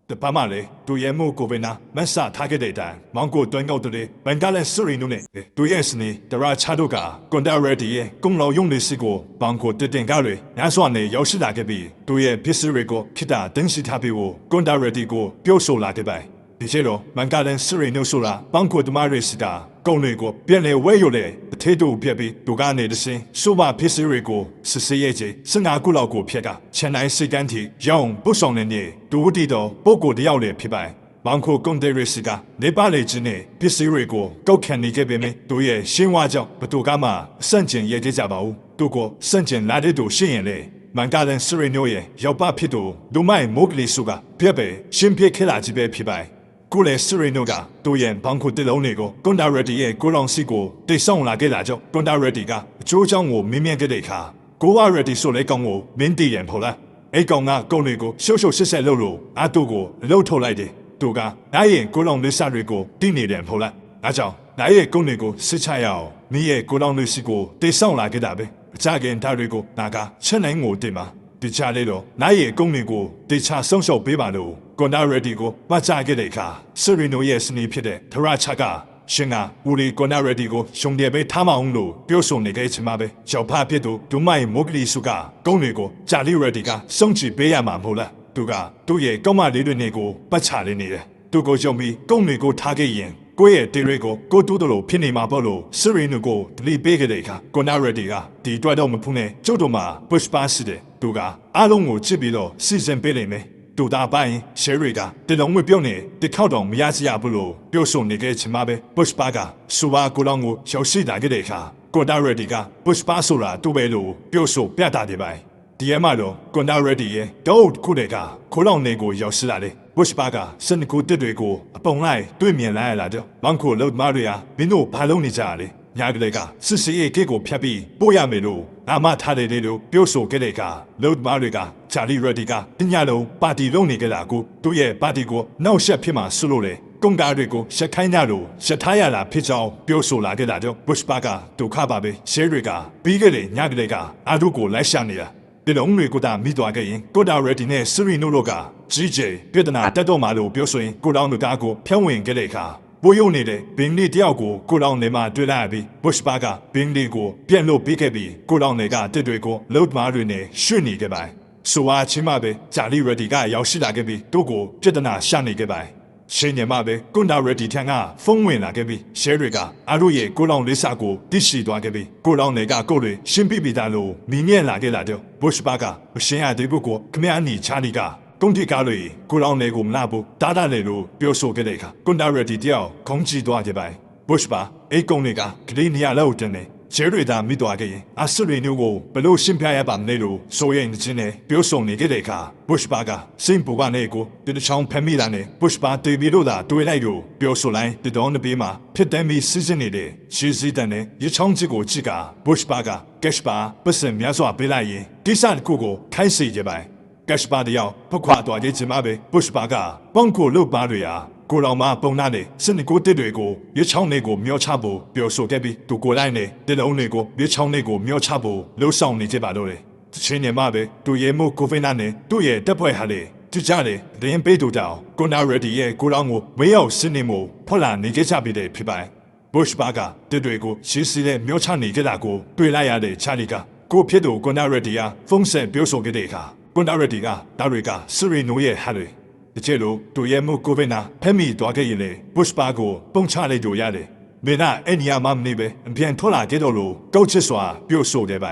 Speaker 1: တပမလေသူရဲ့မှုကိုပဲနာမဆာထားခဲ့တဲ့အတိုင်းမောင်ကိုတွန်းကောက်တဲ့ဘန်ကလည်းစရီနုနဲ့သူရဲ့စနေတရာချတို့ကကွန်ဒါရက်ဒီရဲ့ကုံလောင်ယုံလေးစီကိုဘန်ကိုတင်ကားတွေညစွာနဲ့ရောက်ရှိလာခဲ့ပြီးသူရဲ့ပစ္စည်းတွေကိုခိတာတင်းစီထားပြီးကွန်ဒါရက်ဒီကိုပြုတ်ဆိုလာခဲ့ပါဒီကျတော့မန်ကလည်းစရီနုဆိုတာဘန်ကိုတမရစီတာကုံတွေကိုပြန်လေဝဲရုံနဲ့အထေးတို့ပြက်ပြီးသူကနေတစင်းစူပါပစ္စည်းတွေကိုစစ်စေးရဲ့ချင်း15ခုလောက်ကိုဖျက်ကချန်နိုင်စိတ်ကန်းတီရောင်းပုတ်ဆောင်နေဒူဝတီတော်ပုတ်ကိုတယောက်လေဖြစ်ပါဘန်ကိုကွန်ဒေရစီကနေပါလေချင်းနဲ့ပစ္စည်းတွေကိုကောက်ခံနေခဲ့ပေမဲ့သူရဲ့ရှင်းဝါကြောင့်ဘသူကမှစန့်ကျင်ရဲကြပါဘူးသူကစန့်ကျင်လာတဲ့သူရှင်းရင်လေမန်ကာလန်စရီနိုရဲ့ရောက်ပါဖြစ်သူဒူမိုင်မိုကလီစုကပြက်ပဲရှင်းပြခဲ့လာကြီးပဲဖြစ်ပါကိုလေစရီနိုကသူရဲ့ဘန်ကိုတလုံးတွေကိုကွန်ဒါရက်ဒီရဲ့ကိုလောင်စီကိုတိတ်ဆောင်လာခဲ့တာကြောင့်ကွန်ဒါရက်ဒီကအချိုးချောင်းကိုမင်းမြင့်ခဲ့တဲ့အခါကိုဝါရက်ဒီဆိုလေကောင်းကိုမင်းတည်ရန်ဖော်လား အိတ်ကောင်ကကုန်းတွေကိုရှုပ်ရှုပ်ဆက်ဆက်လှုပ်လို့အတူကိုလှုပ်ထုတ်လိုက်တယ်သူကနိုင်ရင်ကိုလောင်လေးစားတွေကိုတိနေတယ်မဟုတ်လားအားကြောင့်နိုင်ရဲ့ကုန်းတွေကိုစစ်ချရအောင်မိရဲ့ကိုလောင်လေးစီကိုတေဆောင်လာခဲ့တာပဲအကြခင်ဓာတ်တွေကိုနာကချက်နိုင်ကိုတင်ပါဒီချလေးတော့နိုင်ရဲ့ကုန်းတွေကိုတေချဆုံးရှုပ်ပေးပါလို့ကွန်ဒါရက်ဒီကိုမှတ်ချခဲ့တဲ့အခါဆရီနိုရဲ့စနီးဖြစ်တဲ့ထရချကရှင်ကဦးလီကွန်ဒါရက်ဒီကိုရှုံတယ်ပဲထားမအောင်လို့ပြောဆိုနေခဲ့ချင်ပါပဲကြောက်ဖဖြစ်သူဒုမိုင်မိုဂလီစုကကုန်းတွေကိုဂျာလီရက်ဒီကစုံချပေးရမှာမဟုတ်လားသူကသူ့ရဲ့ကောင်းမလေးတွေနဲ့ကိုပတ်ချလေးနေတယ်သူကိုယုံပြီးကုန်းတွေကိုထားခဲ့ရင်ကိုယ့်ရဲ့တေရီကိုကိုတူးတူလို့ဖြစ်နေမှာပေါ့လို့ဆရီနိုကိုဒလီပေးခဲ့တဲ့အခါကွန်ဒါရက်ဒီကဒီတွေ့တော့မဖူးနဲ့ကျုပ်တို့မှာပုရှ်ပါရှိတယ်သူကအားလုံးကိုချစ်ပြီးတော့စီစဉ်ပေးလိမ့်မယ်တူတာပိုင်းရှယ်ရီကတလုံးမပြုတ်နဲ့တခေါက်တောင်မရစရဘူးလို့ပြောဆိုနေခဲ့ချင်ပါပဲပုရှ်ပါကစူပါကိုလောင်ကိုရောက်ရှိလာခဲ့တဲ့အခါကွန်ဒါရက်ဒီကပုရှ်ပါဆိုတာတူပဲလို့ပြောဆိုပြတာတယ်ပိုင်းဒီအမှတော့ကွန်ဒါရက်ဒီရဲ့ဒုတ်ခုတဲ့ကခိုးလောင်နေကိုရောက်ရှိလာတယ်ပုရှ်ပါကစနကူတစ်တွေကိုအပုံလိုက်တွေ့မြင်လာရတာတော့မန်ကိုလုတ်မာတွေဟာမင်းတို့ဘာလုပ်နေကြလဲညာကလေးကစစ်စီရဲ့ကိကိုဖြတ်ပြီးပို့ရမယ်လို့နာမထားတယ်လို့ပြောဆိုခဲ့တဲ့အခါလုတ်မာတွေကဂျာလီရက်ဒီကတညလုံးပါတီလုံးနေကြတာကိုသူ့ရဲ့ပါတီကိုနောက်ဆက်ဖြစ်မှဆွလို့လေကုန်ကားတွေကိုရှက်ခိုင်းကြလို့ရှက်ထားရတာဖြစ်ကြောင်းပြောဆိုလာခဲ့တာတော့ပုရှ်ပါကဒုက္ခပါပဲရှယ်တွေကပြီးခဲ့တဲ့ညကလေးကအာဒုကိုလိုက်ရှာနေတာဒီလုံးတွေကိုတာမိသွားခဲ့ရင်ကိုဒါရက်ဒီနဲ့စရီနိုလိုကကြီးကျယ်ပြဿနာတက်တော့မှလို့ပြောဆိုရင်ကိုတောင်တို့ကားကိုဖျောင်းဝင်ခဲ့တဲ့အခါပိုးရုံနေတဲ့ဘင်းလေးတယောက်ကိုကိုတောင်နေမှတွေ့လိုက်ပြီးပုရှ်ပါကဘင်းလေးကိုပြန်လို့ပေးခဲ့ပြီးကိုတောင်တွေကတစ်တွေကိုလုတ်မားတွေနဲ့ရွှေ့နေခဲ့ပါဆိုအားချင်းမှပဲဂျာလီရက်ဒီကရောက်ရှိလာခဲ့ပြီးတို့ကိုပြဿနာရှာနေခဲ့ပါရှင်ညမပဲကွန်ဒါရက်ဒီထံကဖုန်းဝင်လာခဲ့ပြီးရှယ်တွေကအားတို့ရဲ့ကိုလောင်လေးစာကိုတိရှိသွားခဲ့ပြီးကိုလောင်တွေကကိုတွေရှင်းပြပြတာလို့မိငဲ့လာခဲ့လာတော့ပုရှ်ပါကမရှင်းရသေးဘူးကိုခမရနီချာနီကကုန်တီကားတွေကိုလောင်တွေကိုမလာဘူးတားတာလေလို့ပြောဆိုခဲ့တဲ့အခါကွန်ဒါရက်ဒီတယောက်ခေါင်းကြည့်သွားခဲ့ပါပုရှ်ပါအိတ်ကုန်းတွေကကလေးနေရလောက်တင်နေရှယ်တွေသာမိသွားခဲ့ရင်အဆရီနိုကိုဘလို့ရှင်းပြရပါမလဲလို့ဆိုရင်ချင်းနဲ့ပြောဆိုနေခဲ့တဲ့အခါပုရှ်ပါကစိန်ပူကနေကိုဒီတစ်ချောင်းဖမ်းမိတာနဲ့ပုရှ်ပါတေဘီတို့သာတွေးလိုက်လို့ပြောဆိုလိုက်ဒီတော့နဘေးမှာဖြစ်တယ်မီစီစဉ်နေတဲ့ရှီစီတန်နဲ့ရချောင်းချစ်ကိုချစ်ကပုရှ်ပါကကက်ရှ်ပါပတ်စံများစွာပေးလိုက်ရင်ကိစ္စတစ်ခုကိုခိုင်းစေကြပါကက်ရှ်ပါတယောက်ဖခွာသွားခြင်းချင်ပါပဲပုရှ်ပါကပေါင်ကိုလုတ်ပါတွေဟာကိုလောင်မပုံနာနဲ့စနစ်ကိုတစ်တွေကိုရချောင်းတွေကိုမျောချဖို့ပြောဆိုခဲ့ပြီးသူကိုယ်တိုင်နဲ့တလုံးတွေကိုရချောင်းတွေကိုမျောချဖို့လှုံ့ဆော်နေကြပါတော့တယ်။ချင်းနေမှာပဲသူရဲမို့ကိုဗစ်နာနဲ့သူ့ရဲ့တပ်ဖွဲ့ဟာလေကြကြတယ်ဒင်းပေးတူတောင်ကွန်နာရက်ဒီရဲ့ကိုလောင်ကိုမရောက်စနေမှုဖွက်လာနေကြပြီးတဲ့ဖြစ်ပါတယ်။ပုရှ်ပါကတစ်တွေကိုရှင်းစီတဲ့မျောချနေကြတာကိုတွေ့လိုက်ရတဲ့ချာလီကကိုဖြစ်သူကွန်နာရက်ဒီဟာဖုန်းဆက်ပြောဆိုခဲ့တဲ့အခါကွန်နာရက်ဒီကတာတွေကစရီနိုရဲ့ဟာတွေတကယ်လို့သူရဲ့မှုကိုဗစ်နာဖက်မိသွားခဲ့ရင်လေပုရှ်ပါကိုပုံချလိုက်လို့ရတယ်မင်းကအဲ့ဒီမှာမနေပဲအပြန်ထွက်လာခဲ့တော့လို့ကောက်ချစ်စွာပြုတ်ဆိုတယ်ပ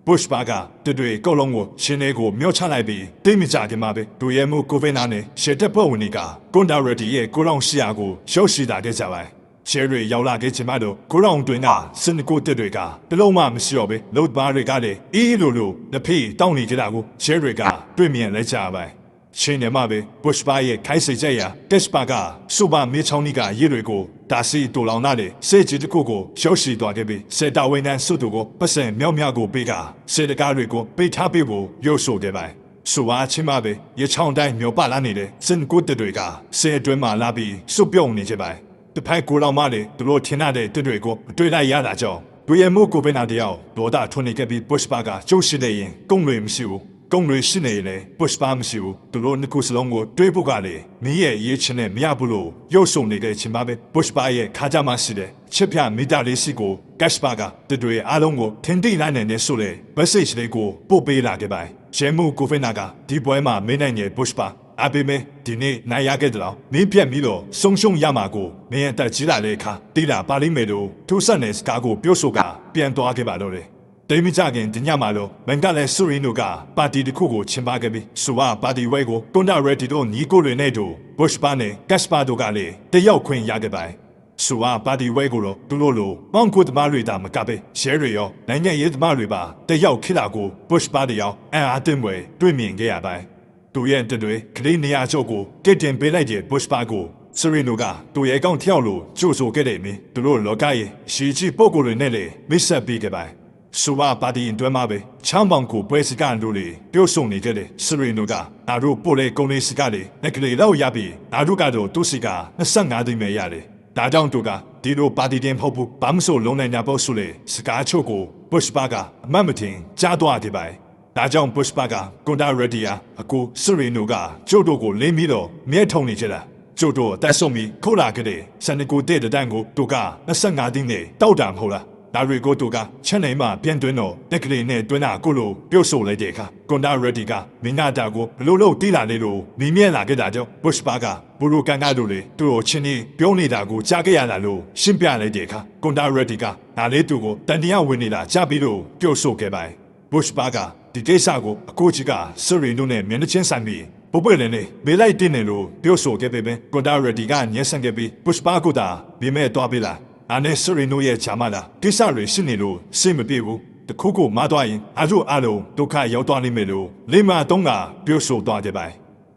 Speaker 1: ဲပုရှ်ပါကတွေကောက်လုံးကိုရှင်လေးကိုမျောချလိုက်ပြီးတိတ်မကြခင်မှာပဲသူရဲ့မှုကိုဗစ်နာနဲ့ရှယ်တက်ဖွဲ့ဝင်တွေကကွန်ဒါရက်ဒီရဲ့ကိုလောင်ရှီယာကိုရှော့ရှိတာခဲ့ကြပါရှယ်ရီရောက်လာခဲ့ချင်မှတော့ကိုလောင်တွင်ကစနကိုတက်တွေကတလုံးမှမရှိတော့ပဲလုတ်ပါတွေကလည်းအေးလိုလက်ဖေးတောင်းနေကြတာကိုရှယ်ရီကတွေ့မြင်လိုက်ကြပါချင်းနေမှာပဲပုရှ်ပါရဲ့ခိုင်းစေချက်ရတက်စပါကစူပါမေချောင်းနီကရေတွေကိုဒါစီတူလောင်နာတဲ့စေကြီးတစ်ခုကိုရှော့ရှိသွားခဲ့ပြီးစေတာဝန်ထမ်းစုသူကိုပတ်စံမြောက်မြောက်ကိုပေးကစေတကားတွေကိုပေးထားပေးဖို့ရုပ်ဆိုခဲ့ပါစူပါချင်းမှာပဲရေချောင်းတိုင်းမြောက်ပါလာနေတဲ့စင်ကိုတက်တွေကစေအတွင်းမှာလာပြီးစုပြုံနေကြပါတဖိုက်ကိုလောင်မတဲ့သူတို့ထင်တဲ့တက်တွေကိုတွေ့လိုက်ရတာကြောင့်သူရဲ့မှုကိုပဲနာတယောက်ဒေါ်တာထွန်းနေခဲ့ပြီးပုရှ်ပါကကျုပ်ရှိနေရင်ကုန်းလွေမရှိဘူးကုန်းတွေရှိနေလေပုရှ်ပါမရှိဘူးသူတို့နှစ်ခုစလုံးကိုတွေးဖို့ကလေမင်းရဲ့ရေးချင်နဲ့မရဘူးလို့ရုပ်ဆောင်နေတဲ့ချင်းပါပဲပုရှ်ပါရဲ့ခါကြမှာရှိတယ်ချစ်ပြမိတာလေးစီကိုကက်ရှ်ပါကတွေအားလုံးကိုထင်တိလိုက်နိုင်နေဆိုလေ message လေးကိုပို့ပေးလာခဲ့ပါရှဲမှုကိုဖင်နာကဒီပွဲမှာမင်းနိုင်ရဲ့ပုရှ်ပါအပေမဲဒီနေ့နိုင်ရခဲ့တယ်လို့မင်းပြက်ပြီးတော့ဆုံးရှုံးရမှာကိုမင်းအသက်ကြီးလာတဲ့အခါတိလာပါလိမ့်မယ်လို့ထူးဆန်းတဲ့စကားကိုပြောဆိုကပြန်သွားခဲ့ပါတော့တယ်တိမ်မကြခင်တညမှာတော့မန်ကလည်းဆူရီနိုကပါတီတစ်ခုကိုချင်ပါခဲ့ပြီးဆိုပါပါတီဝဲကိုကွန်ဒါရက်တီတို့ညီကိုတွေနဲ့တို့ပုရှ်ပါနဲ့ကက်စပါတို့ကလည်းတယောက်ခွင့်ရခဲ့ပါဆိုပါပါတီဝဲကိုတော့သူတို့လိုပေါင်ကိုသမားတွေတာမကပဲရှဲတွေရောနိုင်ငံရေးသမားတွေပါတယောက်ခိလာကိုပုရှ်ပါတယောက်အန်အားတင်ပွဲတွေ့မြင်ခဲ့ရပါသူရဲ့တွေကလေးနေရာချုပ်ကိုကစ်တင်ပေးလိုက်တဲ့ပုရှ်ပါကိုဆရီနိုကသူရဲ့ကောင်းထျောက်လို့ကြိုးဆိုခဲ့တယ်မင်းသူတို့လောကရဲ့ရှီချီပုဂ္ဂိုလ်တွေနဲ့လည်းမိတ်ဆက်ပေးခဲ့ပါ ဆိုပါပါတီတွဲမှာပဲချမ်းပေါင်ကိုပွဲစကန်တို့လေပြုတ်ဆုံနေခဲ့တဲ့စရီနိုကနာတို့ပို့လေကုန်လေးစကလေလက်ကလေးတော့ရပြီနာတို့ကတော့သူ့စီက25သိန်းပဲရတယ်ဒါကြောင့်တို့ကဒီလိုပါတီတင်ဖို့ဘူးဘာမှမဆိုလုံးနိုင်ကြဖို့ဆိုလေစကားချုပ်ကိုပုရှ်ပါကအမှတ်မတင်ကြားသွားတယ်ပဲဒါကြောင့်ပုရှ်ပါကကွန်ဒါရဒီယာအကူစရီနိုကကျုပ်တို့ကိုလင်းပြီးတော့မြဲထုံနေကြတာကျုပ်တို့တက်ဆုံပြီးခိုးလာခဲ့တဲ့စန်နီကိုတဲ့တန်းကိုတို့က25သိန်းနဲ့တောက်တာမဟုတ်လားဒါရီကိုတို့ကချက်နေမှပြန်တွင်းတော့တက်ကလေးနဲ့တွင်းတာကိုလိုပြုတ်ဆိုလိုက်တဲ့အခါကွန်ဒါရဒီကမင်းနာတာကိုဘလို့လို့တီးလာလေလို့မိမြဲလာခဲ့တာကြောင့်ပုရှ်ပါကဘူရိုကန်ကတို့လေသူ့ကိုချင်းနေပြုံးနေတာကိုကြားခဲ့ရတာလို့ရှင်းပြလိုက်တဲ့အခါကွန်ဒါရဒီကနားလေးသူကိုတန်တရားဝင်နေတာကြားပြီးတော့ပြုတ်ဆိုခဲ့ပါပုရှ်ပါကဒီကိစ္စကိုအကိုကြီးကစရီနိုနဲ့မျက်နှာချင်းဆိုင်ပြီးပုပ်ပွေလည်းနေဘေးလိုက်တင်းနေလို့ပြုတ်ဆိုခဲ့ပေမဲ့ကွန်ဒါရဒီကညှက်ဆန်ခဲ့ပြီးပုရှ်ပါကတာပြမဲသွားပြီလားအနေစရီနိုရဲ့ဂျာမလာကိစ္စတွေရှင်းနေလို့စိတ်မပြေဘူးတခုခုမသွားရင်အားလုံးဒုက္ခရောက်သွားနိုင်မယ်လို့လိမ္မာတုံးကပြောဆိုသွားကြပါ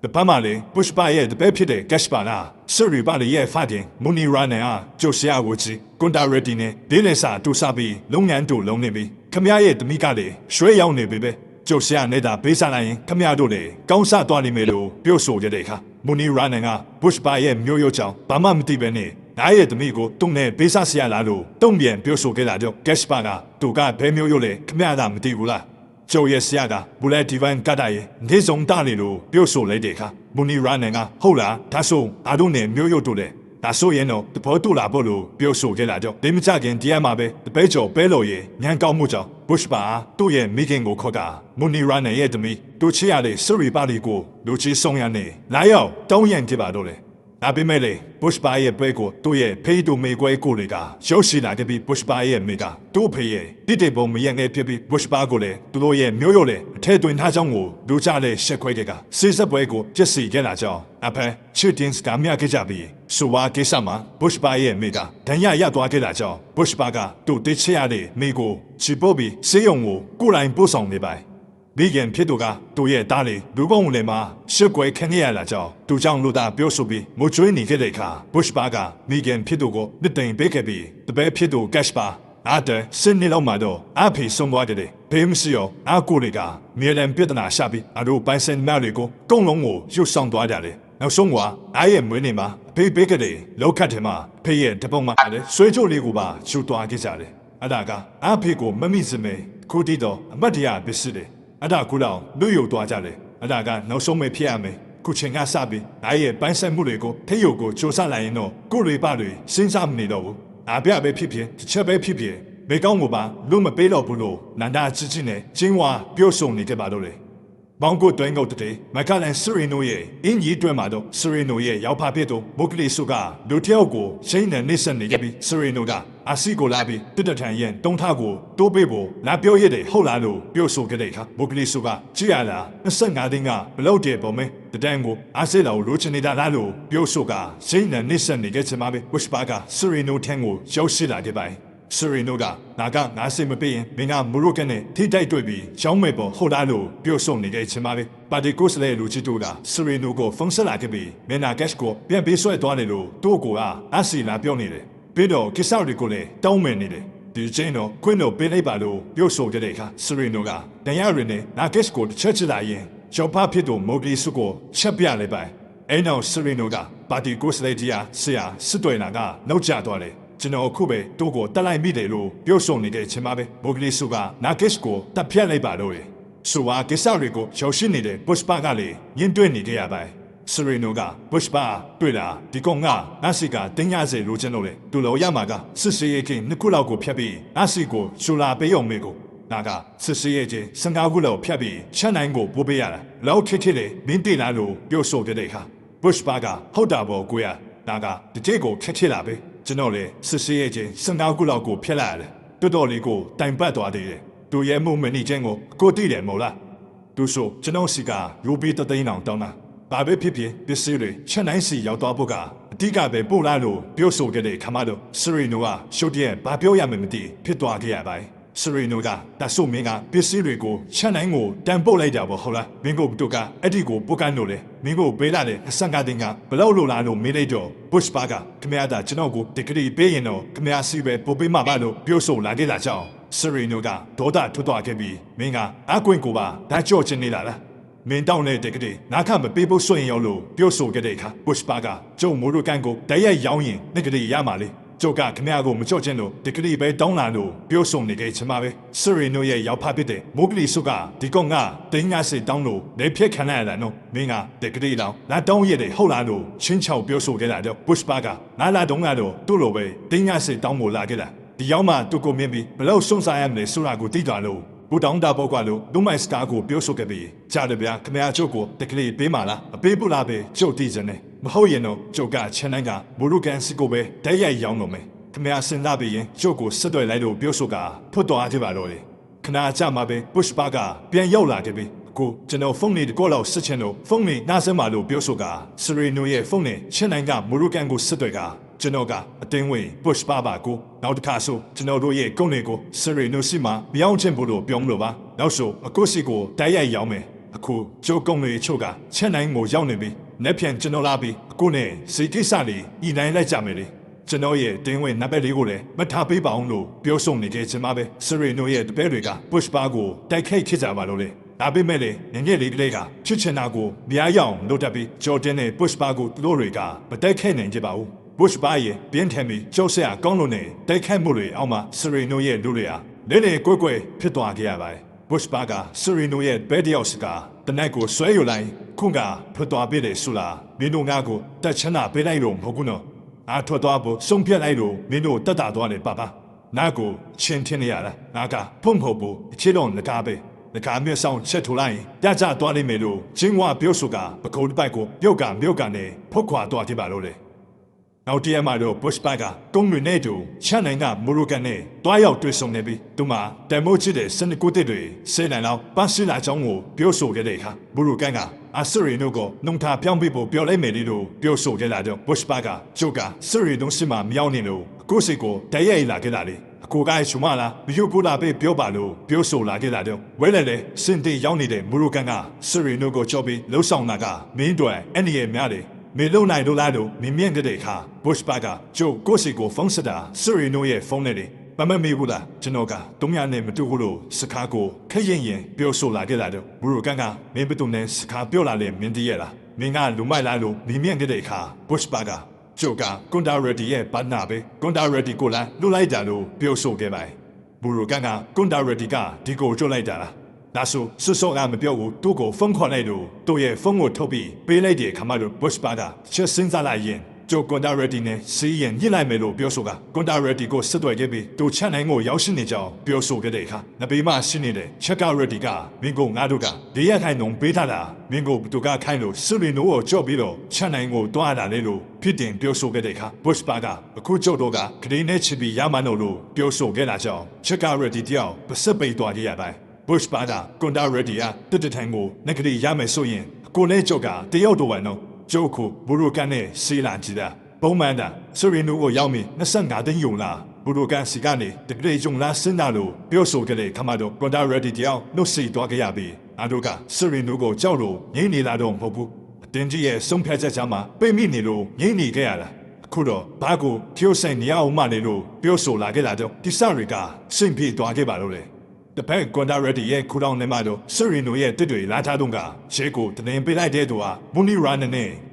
Speaker 1: တပတ်မှလည်းပုရှ်ပါရဲ့တပည့်ဖြစ်တဲ့ကက်ရှ်ပါလာစရီပါရဲ့ဖခင်မူနီရာနန်အားကျိုဆရာကိုကြည့်ကွန်တာရတီနဲ့ဒေးလင်စာတူစားပြီးလုပ်ငန်းတို့လုံးနေပြီးခမရရဲ့တမိကလည်းရွှေရောက်နေပြီပဲကျိုဆရာနဲ့တာပေးစားလိုက်ရင်ခမရတို့လည်းကောင်းစားသွားနိုင်မယ်လို့ပြောဆိုကြတဲ့အခါမူနီရာနန်ကပုရှ်ပါရဲ့မျိုးရိုးကြောင့်ဘာမှမသိပဲနဲ့နားရဲ့တမိကိုတုံနဲ့ပေးစားဆရာလာလို့တုံပြန်ပြောဆိုခဲ့တာကြောင့်ကက်ရှ်ပါကသူကဘဲမျိုးရိုးလေခမရတာမသိဘူးလားကျိုရဲ့ဆရာကဘူလက်ဒီဗန်ကတာရဲ့နေစုံတာလေလို့ပြောဆိုလိုက်တဲ့အခါမူနီရာနန်ကဟုတ်လားဒါဆိုအားတို့နဲ့မျိုးရိုးတို့လေဒါဆိုရင်တော့တဘောတူလာဖို့လို့ပြောဆိုခဲ့တာကြောင့်ဒီမကြခင်တရားမှာပဲတပဲကျော်ပဲလို့ရဲ့ညံကောင်းမှုကြောင့်ဘုရှ်ပါသူ့ရဲ့မိခင်ကိုခေါ်ကမူနီရာနန်ရဲ့တမိသူချစ်ရတဲ့စရီပါလီကိုလူချီဆောင်ရနေလာရောက်တောင်းရန်ကြပါတော့လေဒါပေမဲ့လေဘုရှ်ပါရဲ့ပွဲကိုသူ့ရဲ့ဖေးတူမေကွဲကိုတွေကရုပ်ရှိလာခဲ့ပြီးဘုရှ်ပါရဲ့မိကသူ့ဖေးရဲ့တိတိပုံမရငယ်ဖြစ်ပြီးဘုရှ်ပါကိုလည်းသူတို့ရဲ့မျိုးရိုးလေအထဲတွင်ထားကြောင်းကိုလူကြတဲ့ရှက်ခွဲကစေစက်ပွဲကိုကျစ်စီခဲ့လာကြောင်းအဖေချစ်တင်စကမြခဲ့ကြပြီးဆိုဝါကိစ္စမှာဘုရှ်ပါရဲ့မိကဒဏ်ရရသွားခဲ့တာကြောင့်ဘုရှ်ပါကသူ့တိတ်ချရတဲ့မိကိုချီပုတ်ပြီးစေယုံကိုကိုယ်တိုင်ပို့ဆောင်နေပါမိခင်ဖြစ်သူကသူ့ရဲ့တားလေးလူပေါင်းလည်းမှာရှစ်ကွယ်ခံရလာကြောင်းသူကြောင့်လူသားပြောဆိုပြီးမကျွေးနေခဲ့တဲ့အခါဘုရှ်ပါကမိခင်ဖြစ်သူကိုနှစ်သိမ့်ပေးခဲ့ပြီးတပည့်ဖြစ်သူကက်ရှ်ပါအားတဲ့စနေလောက်မှာတော့အဖေဆုံးသွားတယ်ဘေးမရှိရောအကိုတွေကမြေလံပြဿနာရှာပြီးအတို့ပိုင်စင်မတွေကိုကုန်းလုံးကိုရုပ်ဆောင်သွားကြတယ်နောက်ဆုံးကအားရဲ့မွေးနေ့မှာဖေးပေးခဲ့တဲ့လောက်ခတ်တယ်မှာဖေးရဲ့တပုံမှာလည်းဆွေးချိုးလေးကိုပါရှူသွားခဲ့ကြတယ်အဲ့ဒါကအဖေကိုမမိစမဲခုတီတော့အမတ်တရားပစ္စည်းတယ်အဲ့ဒါကူတော့လူယုံသွားကြတယ်အဲ့ဒါကနောက်ဆုံးပဲဖြစ်ရမယ်ခုချိန်ကစပြီးအားရဲ့ပိုင်းဆိုင်မှုတွေကိုထိရုပ်ကိုစူးစမ်းလိုက်ရင်တော့ကိုတွေပါတွေစဉ်းစားမနေတော့ဘူးအားပြပဲဖြစ်ဖြစ်တစ်ချက်ပဲဖြစ်ဖြစ်ဘေကောင်းကိုပါလူမပေးတော့ဘူးလို့နန္ဒာချစ်ချင်းနဲ့ကျင်းဝါပြောဆိုနေကြပါတော့တယ်ဘောင်ကိုတွင်းကုတ်တဲ့မကလန်စရီနိုရဲ့အင်းကြီးတွဲမှာတော့စရီနိုရဲ့ရောက်ဖဖြစ်သူမုတ်ကလေးစုကလူတယောက်ကိုရှိန်းနဲ့နှိမ့်ဆက်နေပြီးစရီနိုကအာစီကိုလာပြီးတစ်တထန်ရဲ့တုံးထကိုတိုးပေးဖို့လာပြောရတဲ့ဟုတ်လားလို့ပြောဆိုခဲ့တဲ့အခါမုတ်ကလေးစုကကြည့်ရလား25သိန်းကဘလောက်တည်းပုံမဲတတန်းကိုအာစီလာကိုလိုချင်နေတာလားလို့ပြောဆိုကရှိန်းနဲ့နှိမ့်ဆက်နေကြချင်ပါပဲဝစ်ပါကစရီနိုထန်ကိုရောက်ရှိလာခဲ့ပါစရီနိုကနာကငါစိတ်မပေးရင်မင်းကမူရိုကန်နဲ့ထိတိုက်တွေ့ပြီးရှောင်းမဲ့ပေါ်ဟုတ်လားလို့ပြောဆိုနေကြချင်ပါပဲပါတီကိုစလဲလူချစ်တို့ကစရီနိုကိုဖုန်းဆက်လာခဲ့ပြီးမင်းနာကက်ရှ်ကိုပြန်ပေးဆွဲသွားတယ်လို့သူ့ကိုကအစီလာပြောနေတယ်ပြီးတော့ကိစ္စတွေကိုလည်းတောင်းမယ်နေတယ်ဒီချင်းတော့ခွင်းတော့ပေးလိုက်ပါလို့ပြောဆိုကြတဲ့အခါစရီနိုကတန်ရရင်နဲ့နာကက်ရှ်ကိုတစ်ချက်ချလာရင်ကျော်ဖဖြစ်သူမိုဂလီစုကိုချက်ပြလိုက်ပါအဲ့နောက်စရီနိုကပါတီကိုစလဲကြီးဆရာစစ်တွေနာကနောက်ကျသွားတယ်ကျွန်တော်အခုပဲတို့ကိုတက်လိုက်မိတယ်လို့ပြောဆိုနေတဲ့ချင်းပါပဲမိုဂလီစုကနာကက်ရှ်ကိုတပ်ဖြတ်လိုက်ပါတော့တယ်ဆိုပါကိစ္စတွေကိုရောက်ရှိနေတဲ့ပုရှ်ပါကလည်းညှင်းတွဲနေကြရပါစရီနိုကပုရှ်ပါတွေ့တာဒီကောင်ကနာစီကတင်းရစေလိုချင်လို့လေသူလောရမှာကစစ်စေးရဲ့ကင်းနှစ်ခုလောက်ကိုဖျက်ပြီးနာစီကိုရှူလာပေးအောင်မေကိုနာကစစ်စေးရဲ့ချင်း15ခုလောက်ဖျက်ပြီးချက်နိုင်ကိုပို့ပေးရတာလောက်ခက်ခက်လေးမင်းတိလာလို့ပြောဆိုတဲ့အခါပုရှ်ပါကဟုတ်တာပေါ့ကိုရနာကဒီတိတ်ကိုခက်ခက်လာပဲကျွန်တော်လေစစ်စေးရဲ့ချင်း15ခုလောက်ကိုဖျက်လိုက်ရတယ်တော်တော်လေးကိုတိုင်ပတ်သွားသေးတယ်သူရဲ့မှုမနီချင်းကိုသိတယ်မို့လားသူဆိုကျွန်တော်စီကရူဘီတသိန်းအောင်တောင်းတာဘာပဲဖြစ်ဖြစ်ပစ္စည်းတွေချက်နိုင်စီရောက်သွားဖို့ကအတိကပဲပို့လာလို့ပြောဆိုခဲ့တဲ့ခါမှတော့စရီနိုကရှုပ်တဲ့ဘာပြောရမှမသိဖြစ်သွားခဲ့ရပါစရီနိုကတဆုမင်းကပစ္စည်းတွေကိုချက်နိုင်ကိုတန်ပုတ်လိုက်ကြပါဟုတ်လားမင်းကိုတို့ကအဲ့ဒီကိုပုတ်ကန်လို့လေမင်းကိုပေးလာတဲ့25တင်ကဘလောက်လို့လားလို့မေးလိုက်တော့ဘုရှ်ပါကခမရတာကျွန်တော်ကိုတကယ်ပေးရင်တော့ခမရစီပဲပို့ပေးမှာပါလို့ပြောဆိုလာခဲ့တာကြောင့် Sereno ကဒေါသထွက်သွားခဲ့ပြီးမင်းကအကွင့်ကိုပါဒါကြော့ချင်နေတာလားမင်းတောင်းတဲ့တကယ်နာခမပေးဖို့ဆိုရင်ရောလို့ပြောဆိုခဲ့တဲ့အခါ Bushba ကကျုံမိုးတို့ကန်ကိုတရက်ရောင်းရင်တကယ်ရမှာလေကျုပ်ကခမရကိုမကြော့ချင်လို့တကယ်ပဲတောင်းလာလို့ပြောဆိုနေခဲ့ချင်ပါပဲ Sereno ရဲ့ရောက်ဖဖြစ်တဲ့မိုးကလေးစုကဒီကောင်ကတင်းငါစစ်တောင်းလို့နေဖြစ်ခံရတာနော်မင်းကတကယ်တော့လာတောင်းရတဲ့ဟုတ်လားလို့ချင်းချောက်ပြောဆိုခဲ့တာတော့ Bushba ကနားလာတော့ကတော့သူ့လိုပဲတင်းငါစစ်တောင်းဖို့လာခဲ့တာဒီရောက်မှသူ့ကိုမြင်ပြီးဘလို့စွန့်စားရမလဲဆိုတာကိုသိသွားလို့ဘူတောင်းတာပေါ့ကွာလို့လူမိုက်စတာကိုပြောဆိုခဲ့ပြီးကြားတယ်ဗျာခမရကျုပ်ကိုတကယ်ပေးမှာလားအပေးဖို့လားပဲကျုပ်သိစနေမဟုတ်ရင်တော့ကျုပ်ကချန်နိုင်ကဘူရုကန်စစ်ကိုပဲတိုက်ရိုက်ရောင်းတော့မယ်ခမရစင်လာပြီးရင်ကျုပ်ကိုဆက်သွယ်လိုက်လို့ပြောဆိုကဖွတ်သွားကြပါတော့လေခဏကြာမှပဲ Bushba ကပြန်ရောက်လာခဲ့ပြီးကိုကျွန်တော်ဖုန်းလေးတကောလောက်ဆက်ချင်လို့ဖုန်းလေးနားစမ်းပါလို့ပြောဆိုက Sereno ရဲ့ဖုန်းနဲ့ချန်နိုင်ကဘူရုကန်ကိုဆက်သွယ်ကကျွန်တော်ကအတင်းဝင် Bushba ပါကိုနောက်တစ်ခါဆိုကျွန်တော်တို့ရဲ့ကုန်းလေးကို Sereno စီမှာပြောင်းချင်ဖို့လို့ပြောမလို့ပါနောက်ဆိုအခုစီကိုတိုက်ရိုက်ရောင်းမယ်အခုကျိုးကုန်းလေးချုပ်ကချက်နိုင်ကိုရောက်နေပြီလက်ပြန်ကျွန်တော်လာပြီးအခုနဲ့စီကိစ္စလေးဤနိုင်လိုက်ကြမယ်လေကျွန်တော်ရဲ့တင်းဝင်နံပါတ်လေးကိုလည်းမထားပေးပါအောင်လို့ပြောဆိုနေကြချင်ပါပဲ Sereno ရဲ့တပည့်တွေက Bushba ကိုတိုက်ခိုက်ခဲ့ကြပါလို့လေဒါပေမဲ့လေငငယ်လေးကလေးကချစ်ချင်တာကိုများရအောင်လုပ်တတ်ပြီးဂျော်ဒန်နဲ့ Bushba ကိုသူတို့တွေကမတိုက်ခိုက်နိုင်ကြပါဘူးBushba ရဲ့ပြင်းထန်ပြီးကြောက်စရာကောင်းလို့နဲ့တိုက်ခိုက်မှုတွေအောက်မှာ Sereno ရဲ့လူတွေဟာလဲလဲကွဲကွဲဖြစ်သွားခဲ့ရပါတယ် Bushba က Sereno ရဲ့ဘက်တယောက်စကားတနက်ကိုဆွဲယူလိုက်ခုကထွက်သွားပြီလေဆူလာမင်းတို့ငါကိုတက်ချနာပေးလိုက်လို့မဟုတ်ဘူးနော်အားထွက်သွားဖို့ဆုံးဖြတ်လိုက်လို့မင်းတို့တက်တာသွားတယ်ပါပါနာကိုချင်းထင်းနေရတာငါကဖုံဖို့ဘူးအချစ်တော်ငကားပဲငကားမျက်ဆောင်ချက်ထိုးလိုက်ကြကြသွားလိမ့်မယ်လို့ချင်းဝါပြောဆိုကပကုံးတစ်ပိုက်ကိုမြုပ်ကနဲ့ဖုတ်ခွာသွားခဲ့ပါလို့လေနောက်တရက်မှတော့ Bushba ကကုန်းတွေနဲ့တူချန်နိုင်ကမိုရိုကန်နဲ့တွားရောက်တွေ့ဆုံနေပြီးသူမှတမိုးချစ်တဲ့စနစ်ကိုတစ်တွေဆယ်နိုင်လောက်ပါစီလာချောင်းကိုပြောဆိုခဲ့တဲ့အခါမိုရိုကန်ကSereno ကိုနှုံထားပြောင်းပေးဖို့ပြောလိုက်မယ်လို့ပြောဆိုခဲ့တာတော့ Bushba ကကျုပ်က Sereno စီမှာမြောင်းနေလို့အခုစိတ်ကိုတည့်ရိုက်လာခဲ့တာလေအခုကရှုမလားမယူဘူးလားပဲပြောပါလို့ပြောဆိုလာခဲ့တာတော့ဝဲလေစင်တေရောက်နေတဲ့မိုရိုကန်က Sereno ကိုကြော်ပြီးလှုပ်ဆောင်တာကမင်းတို့အဲ့ဒီရဲ့များတယ်မေလုံနိုင်လို့လားလို့မင်းမြင့်တဲ့အခါ Bushba ကကျုပ်ကိုစီကိုဖုန်းဆက်တာ Sereno ရဲ့ဖုန်းနဲ့လေမမမေဘူးလားကျွန်တော်ကတုံးရနဲ့မတူဘူးလို့စကားကိုခရင်ပြောဆိုလာခဲ့တာတော့ဘူရိုကန်ကမင်းဘယ်သူနဲ့စကားပြောလာလဲမင်းတည်းရလားမင်းကလူမိုက်လားလို့မင်းမြင့်တဲ့အခါ Bushba ကကျုပ်ကကွန်တာရက်တီရဲ့ပတ်နာပဲကွန်တာရက်တီကိုလာလှုပ်လိုက်တာလို့ပြောဆိုခဲ့ပါဘူရိုကန်ကကွန်တာရက်တီကဒီကိုကြွလိုက်တာလားဒါဆိုစွစောကမပြောဘူးသူ့ကိုဖုန်းခေါ်လိုက်လို့သူ့ရဲ့ဖုန်းကိုထုတ်ပြီးပေးလိုက်တဲ့အခါမှတော့ Bushba ကချက်စင်းစားလိုက်ရင်ကျုပ်ကွန်တာရက်တီနဲ့စီးရင်ညှိလိုက်မယ်လို့ပြောဆိုကကွန်တာရက်တီကိုဆက်သွယ်ခဲ့ပြီးသူချန်နိုင်ကိုရောက်ရှိနေကြောင်းပြောဆိုခဲ့တဲ့အခါနဘေးမှရှိနေတဲ့ချက်ကရက်တီကမင်းကိုငါတို့က၄ရက်ခိုင်နှုံပေးထားတာမင်းကိုသူကခိုင်းလို့Serenoကိုကြော့ပြီးတော့ချန်နိုင်ကိုတွားလာလေလို့ဖြစ်တင်ပြောဆိုခဲ့တဲ့အခါ Bushba ကအခုကျုပ်တို့ကခရီးနဲ့ချပြီးရမှလို့ပြောဆိုခဲ့တာကြောင့်ချက်ကရက်တီတယောက်ပစက်ပိတ်သွားခဲ့ရပါတယ်Bushba ကကွန်တာရက်တီကတစ်တထိုင်ကိုနဂရီရမယ်ဆိုရင်ကိုလဲကြော့ကတယောက်တော့ဝမ်းတော့ကျုပ်ကိုဘူရိုကန်နဲ့စီလာကြည့်တာပုံမှန်တာSerenoကိုရောက်ပြီ25သိန်းယုံလာဘူရိုကန်စီကနေတကယ်ယုံလာစင်းတာလို့ပြောဆိုခဲ့တဲ့ခမတော့ကွန်တာရက်တီတယောက်နှုတ်ဆက်သွားခဲ့ရပြီအားတို့ကSerenoကိုကြောက်လို့ငိမ့်နေလာတော့မဟုတ်ဘူးအတင်းကြီးရဲ့ဆုံးဖြတ်ချက်ချမှာပိတ်မိနေလို့ငိမ့်နေခဲ့ရတာအခုတော့ဘာကိုဖြိုးဆိုင်နေအောင်မနေလို့ပြောဆိုလာခဲ့တာတော့ဒီစတွေကစိတ်ပြေသွားခဲ့ပါလို့လေတပတ်ကွန်တာရက်တီရဲ့ခူတောင်နေမှာတော့Serenoရဲ့တစ်တွေလာထားတော့ကရှေးကိုတင်ပေးလိုက်တဲ့သူဟာမူနီရာနဲ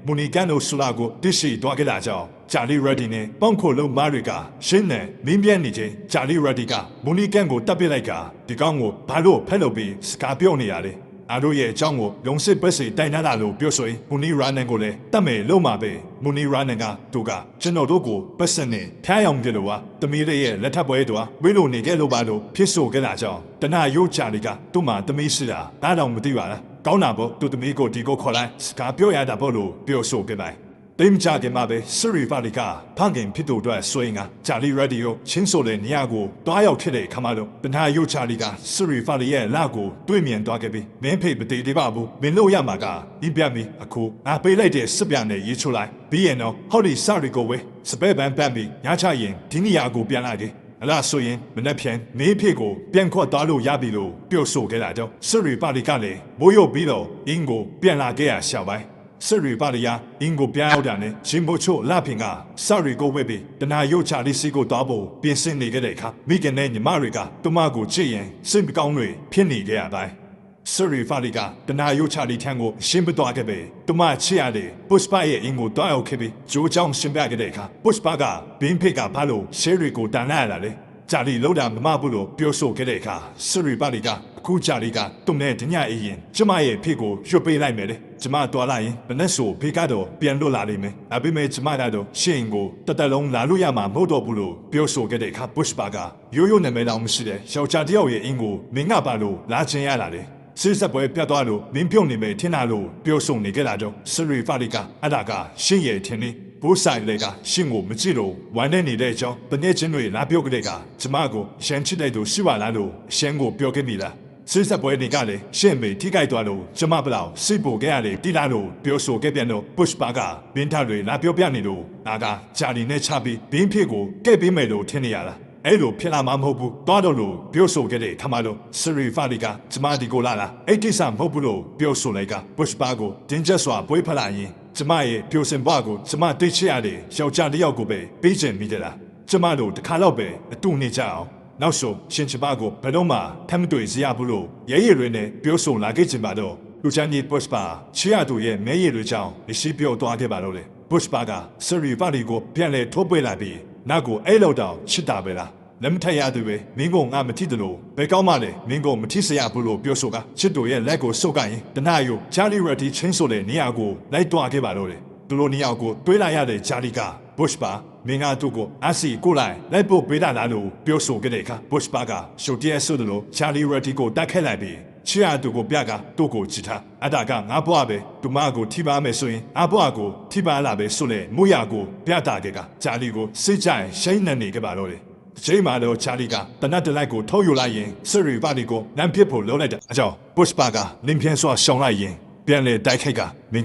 Speaker 1: ့မူနီကန်တို့ဆူလာကိုတရှိသွားခဲ့တာကြောင့်ဂျာလီရက်တီနဲ့ပေါင်ခိုလုံးမားတွေကရှင်းနဲ့မင်းပြဲနေချင်းဂျာလီရက်တီကမူနီကန်ကိုတပ်ပစ်လိုက်ကဒီကောင်ကိုဘာလို့ဖက်လုပ်ပြီးစကားပြောနေရလဲအားတို့ရဲ့အကြောင်းကိုလုံစစ်ပတ်စီတိုင်နာလာလို့ပြောဆိုရင်မူနီရာနန်ကိုလည်းတတ်မယ်လို့မှာပဲမူနီရာနန်ကသူကကျွန်တော်တို့ကိုပတ်စံနဲ့ဖျားယောင်ကြလို့ဟာတမီးလေးရဲ့လက်ထပ်ပွဲတော်ဝေးလို့နေခဲ့လို့ပါလို့ဖြစ်ဆိုခဲ့တာကြောင့်တနာရုပ်ချလေးကသူ့မှာတမီးရှိတာဒါတော့မသိပါလားကောင်းတာပေါ့သူတမီးကိုဒီကိုခေါ်လိုက်စကားပြောရတာပေါ့လို့ပြောဆိုခဲ့ပါတိမ်ကြခင်မှာပဲSerenoကဖန်ခင်ဖြစ်သူတို့ဆွေးငါဂျာလီရက်တီကိုချင်းဆိုတဲ့နေရာကိုတွားရောက်ခဲ့တဲ့ခါမှတော့တနာရုပ်ချလေးကSerenoရဲ့လက်ကိုတွေ့မြင်သွားခဲ့ပြီးမင်းဖေမတည်သေးပါဘူးမင်းလို့ရမှာကဒီပြမီအခုငါပေးလိုက်တဲ့စစ်ပြနဲ့ရေးချိုလိုက်ပြီးရင်တော့ဟောဒီစရီကိုဝဲစပယ်ပန်ပတ်ပြီးညချရင်ဒီနေရာကိုပြန်လာတယ်အလားဆိုရင်မနေ့ပြန်မေးဖေကိုပြန်ခွတ်သွားလို့ရပြီလို့ပြောဆိုခဲ့တာကြောင့်Serenoကလည်းမိုးရုပ်ပြီးတော့အင်းကိုပြန်လာခဲ့ရရှာပိုင်း စရီပါလျာအင်ကိုပြောင်းတာနဲ့ရှင်ဘိုချိုလာဖင်ကစရီကိုဝဲပြီးတနာရုတ်ချလေးစီကိုတောက်ဖို့ပြင်ဆင်နေကြတဲ့အခါမိခင်နဲ့ညီမတွေကသူမကိုချစ်ရင်စိတ်မကောင်းတွေဖြစ်နေကြရပါတယ်စရီဖာလီကတနာရုတ်ချလေးထံကိုရှင်းပသွားခဲ့ပေသူမချစ်ရတဲ့ပုစပါရဲ့အင်ကိုတောက်ရောက်ခဲ့ပြီးဂျိုးချောင်းရှင်းပြခဲ့တဲ့အခါပုစပါကဘင်းဖိတ်ကဘာလို့ရှယ်ရီကိုတန်လာရတာလဲဂျာလီလောက်တာမမဘူးလို့ပြောဆိုခဲ့တဲ့အခါစရီပါလီကအခုဂျာလီကသူ့နဲ့တညအရင်ကျမရဲ့ဖေကိုရွတ်ပေးလိုက်မယ်လေကျမတွာလာရင်ဘယ်နဲ့ဆိုဖေကတော့ပြန်လွတ်လာလိမ့်မယ်အပိမဲကျမကတော့ရှင်းကိုတတလုံးလာလို့ရမှာမဟုတ်တော့ဘူးလို့ပြောဆိုခဲ့တဲ့အခါပုစပါကရိုးရိုးနာမည်တောင်မရှိတဲ့ယောက်ျားတယောက်ရဲ့အင်ကိုမင်းကပါလို့လာချင်ရလာတယ်စစ်စပွဲပြတ်သွားလို့မင်းပြုတ်နေမယ်ထင်တာလို့ပြောဆိုနေကြတာကြောင့်စရီဖာလီကအဒါကရှင်းရဲ့ထင်နေဘိုးဆိုင်လေကရှင်းကိုမကြည့်လို့ဝမ်းနေနေတဲ့အကြောင်းတနေ့ချင်းတွေလာပြောကြတဲ့ကကျမကိုရှမ်းချစ်တဲ့သူရှိပါလားလို့ရှမ်းကိုပြောခဲ့မိလားစစ်စပွဲတွေကလည်းရှင်းမေထိခိုက်သွားလို့ကျမဘလောက်စိတ်ပူခဲ့ရတယ်တိလာလို့ပြောဆိုခဲ့ပြန်တော့ပုရှပါကဘင်းထားတွေလာပြောပြနေလို့ဒါကဂျာလီနဲ့ချပြီးဘင်းဖြစ်ကိုကဲ့ပေးမယ်လို့ထင်နေရလားအဲ့လိုဖြစ်လာမှာမဟုတ်ဘူးတွားတော့လို့ပြောဆိုခဲ့တဲ့ခါမှတော့စရီဖာလီကကျမဒီကိုလာအဲ့ကိစ္စမဟုတ်ဘူးလို့ပြောဆိုလိုက်ကပုရှပါကိုတင်းကျပ်စွာပွေးဖလာရင်ကျမရဲ့ပြိုစင်ဘွားကိုကျမတိတ်ချရတဲ့ယောက်ျားတစ်ယောက်ကိုပဲပေးချင်မိတယ်လားကျမတို့တခါတော့ပဲအတူနေကြအောင်နောက်ဆုံးရှင်ချပါကိုဘယ်တော့မှထမ်းမတွေ့စရာဘူးလို့ရဲရဲတွေနဲ့ပြောဆိုလာခဲ့ချင်ပါတော့လူချမ်းကြီးပုရှပါချီရသူရဲ့မဲရည်တွေကြောင့်ရှိပြောသွားခဲ့ပါတော့လေပုရှပါကစရီဖာလီကိုပြန်လဲထိုးပွေလိုက်ပြီးနောက်ကိုအဲ့လောက်တောင်ချစ်တာပဲလားလက်မထက်ရသူပဲမင်းကငါမထီတယ်လို့ဘယ်ကောင်းမှလဲမင်းကမထီစရာဘူးလို့ပြောဆိုကချစ်တို့ရဲ့လက်ကိုစုပ်ကရင်တနာယိုဂျာလီရတီချင်းဆိုတဲ့နေရာကိုလိုက်တွားခဲ့ပါတော့တယ်သူတို့နေရာကိုတွေးလာရတဲ့ဂျာလီကပုရှပါမင်းကသူ့ကိုအစီကိုလိုက်ဖို့ပေးတာလားလို့ပြောဆိုခဲ့တဲ့အခါပုရှပါကရှုပ်တဲ့ဆိုလို့ဂျာလီရတီကိုတိုက်ခဲ့လိုက်ပြီးချီရသူကိုပြကသူ့ကိုကြည့်ထားအတားကငါဘွားပဲသူမကိုထိပါမယ်ဆိုရင်အဘွားကိုထိပါလာပဲဆိုလေမူရကိုပြတာခဲ့ကဂျာလီကိုစိတ်ကြိုင်ရှိနေနေခဲ့ပါတော့တယ်ချိန်မှာတော့ချာလီကတနတ်တလိုက်ကိုထုတ်ယူလိုက်ရင်စရီပါလီကိုလမ်းပြစ်ဖို့လုပ်လိုက်တဲ့အကြောင်းပုရှပါကလင်းပြင်းစွာရှောင်လိုက်ရင်ပြန်လေတိုက်ခိုက်ကမ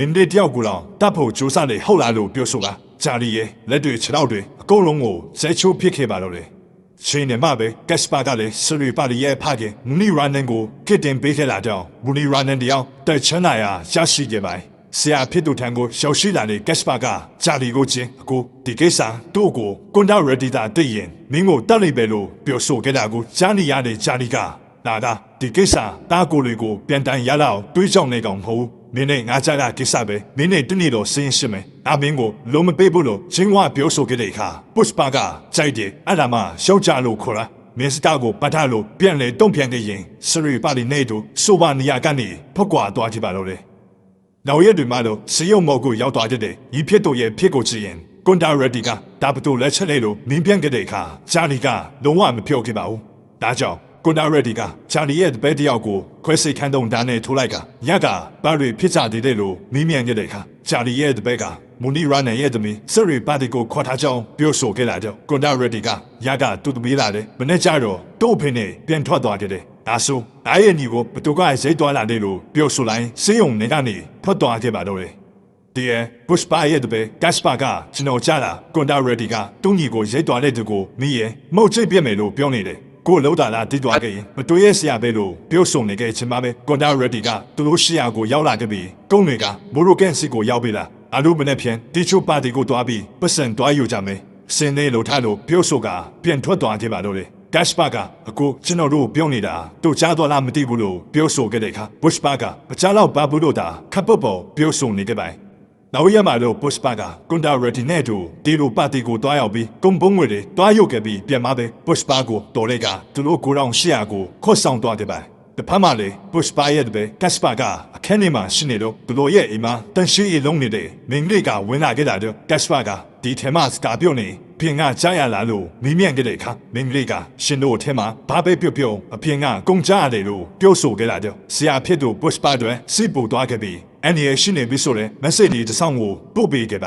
Speaker 1: င်းတို့တယောက်ကိုတော့တတ်ဖို့ကြိုးစားနေဟုတ်လားလို့ပြောဆိုတာဂျာလီရဲ့လက်တွေခြေထောက်တွေအကုန်လုံးကိုဇက်ချိုးဖြစ်ခဲ့ပါတော့တယ်ချိန်နဲ့မှပဲကက်စပါကလည်းစရီပါလီရဲ့ဖခင်မူနီရာနန်ကိုကစ်တင်ပေးခဲ့လာတော့မူနီရာနန်တယောက်တက်ချမ်းသာရာရရှိခဲ့ပါဆရာဖြစ်သူထံကိုရောက်ရှိလာတဲ့ကက်စပါကဂျာလီကိုချင်းအခုဒီကိစ္စသူ့ကိုကွန်ဒါရဒီတာတည်ရင်မင်းကိုတတ်လိုက်ပဲလို့ပြောဆိုခဲ့တာကိုကြားနေရတဲ့ဂျာလီကဒါဒီကိစ္စတားကိုတွေကိုပြန်တန်ရလောက်တွေးကြောင်နေကောင်မဟုတ်မင်းနဲ့ငါကြားတာကိစ္စပဲမင်းနဲ့တနေ့တော့စင်းရှင်းမယ်အမင်းကိုလုံးမပေးဘူးလို့ချင်းဝါပြောဆိုခဲ့တဲ့အခါပုရှပါကကြိုက်တယ်အဲ့ဒါမှရှောက်ကြလို့ခေါ်တာမင်းစတာကိုပတ်ထားလို့ပြန်လေတုံ့ပြန်ခဲ့ရင်စရီပါလီနေတို့ဆိုပါနေရကနေဖောက်ကွာသွားကြပါတော့တယ်နောက်ရက်တွေမှာတော့စရုံမော်ကိုရောက်သွားတဲ့ဤဖြစ်တို့ရဲ့ဖြစ်ကိုကြည့်ရင်ကွန်ဒါရတီကဒါပတူလက်ချက်လေးလို့မင်းပြန်ခဲ့တဲ့အခါဂျာလီကလုံးဝမပြောခဲ့ပါဘူးဒါကြောင့်ကွန်ဒါရတီကဂျာလီရဲ့ဘဲတယောက်ကိုခွဲစိတ်ခန်းတုံဒါနဲ့ထိုးလိုက်ကညကဘာတွေဖြစ်ကြသေးတယ်လို့မင်းမြန်ခဲ့တဲ့အခါဂျာလီရဲ့ဘဲကမူနီရာနဲ့ရဲ့သမီးစရီပါတီကိုခေါ်ထားကြောင်းပြောဆိုခဲ့တာကြောင့်ကွန်ဒါရတီကညကသူ့သမီးလာတယ်မနေ့ကျတော့သူ့အဖေနဲ့ပြန်ထွက်သွားခဲ့တယ်ဒါဆိုအားရဲ့ညီကိုဘသူကရိတ်သွားလာတယ်လို့ပြောဆိုလိုက်စေယုံနေကနေထွက်သွားခဲ့ပါတော့တယ်ဒီပုရှပါရဲ့တပည့်ကက်စပါကကျွန်တော်ကြားတာကွန်ဒါရတီကသူ့ညီကိုရိတ်သွားတဲ့သူကိုမိရဲ့မဟုတ်ချိတ်ပြစ်မယ်လို့ပြောနေတယ်ကိုလှုပ်တာလားတည်သွားခဲ့ရင်မတွေ့ရဆရာပဲလို့ပြောဆိုနေခဲ့ချင်းပါပဲကွန်ဒါရတီကသူတို့ရှီယာကိုရောက်လာခဲ့ပြီးကုန်းတွေကမိုရိုကန်စီကိုရောက်ပြီလားအလူမနဲ့ဖြန်တီချိုပါတီကိုတွားပြီးပတ်စံတွားယူကြမယ်စင်းနေလို့ထားလို့ပြောဆိုကပြန်ထွက်သွားခဲ့ပါတော့တယ်ကက်စပါကအခုကျွန်တော်တို့ပြောနေတာတို့ကြားသွားလားမသိဘူးလို့ပြောဆိုခဲ့တဲ့အခါပုရှပါကမကြားတော့ဘာဘူးလို့တာခပ်ပုတ်ပေါ်ပြောဆိုနေခဲ့ပါနောက်ရမှာတော့ပုရှပါကကွန်ဒါရတီနဲ့တို့ဒီလိုပါတီကိုတွားရောက်ပြီးကုံပုံးငွေတွေတွားရုပ်ခဲ့ပြီးပြန်มาပဲပုရှပါကိုတော်တဲ့ကသူတို့ကိုယ်တော်ရှေ့ကိုခေါ်ဆောင်သွားတယ်ပါတဖက်မှာလေပုရှပါရဲ့တပည့်ကက်စပါကအခန်းထဲမှာရှိနေတော့သူတို့ရဲ့အိမ်မှာတန်ရှိအလုံးနေတဲ့မင်းလေးကဝင်လာခဲ့တာတော့ကက်စပါကဒီထဲမှာစကားပြောနေပြင်ကကြားရလာလို့မင်းမြန်ခဲ့တဲ့အခါမင်းလေးကရှင်တို့ထဲမှာဘာပဲပြောအပြင်ကကုန်ကြရတယ်လို့ပြောဆိုခဲ့တာတော့ဆရာဖြစ်သူပုရှပါတွေစိတ်ပူသွားခဲ့ပြီးအန်ဒီရဲ့ရှိနေပြီဆိုတဲ့မက်ဆေ့ချ်တစ်ဆောင်ကိုပို့ပေးခဲ့ပ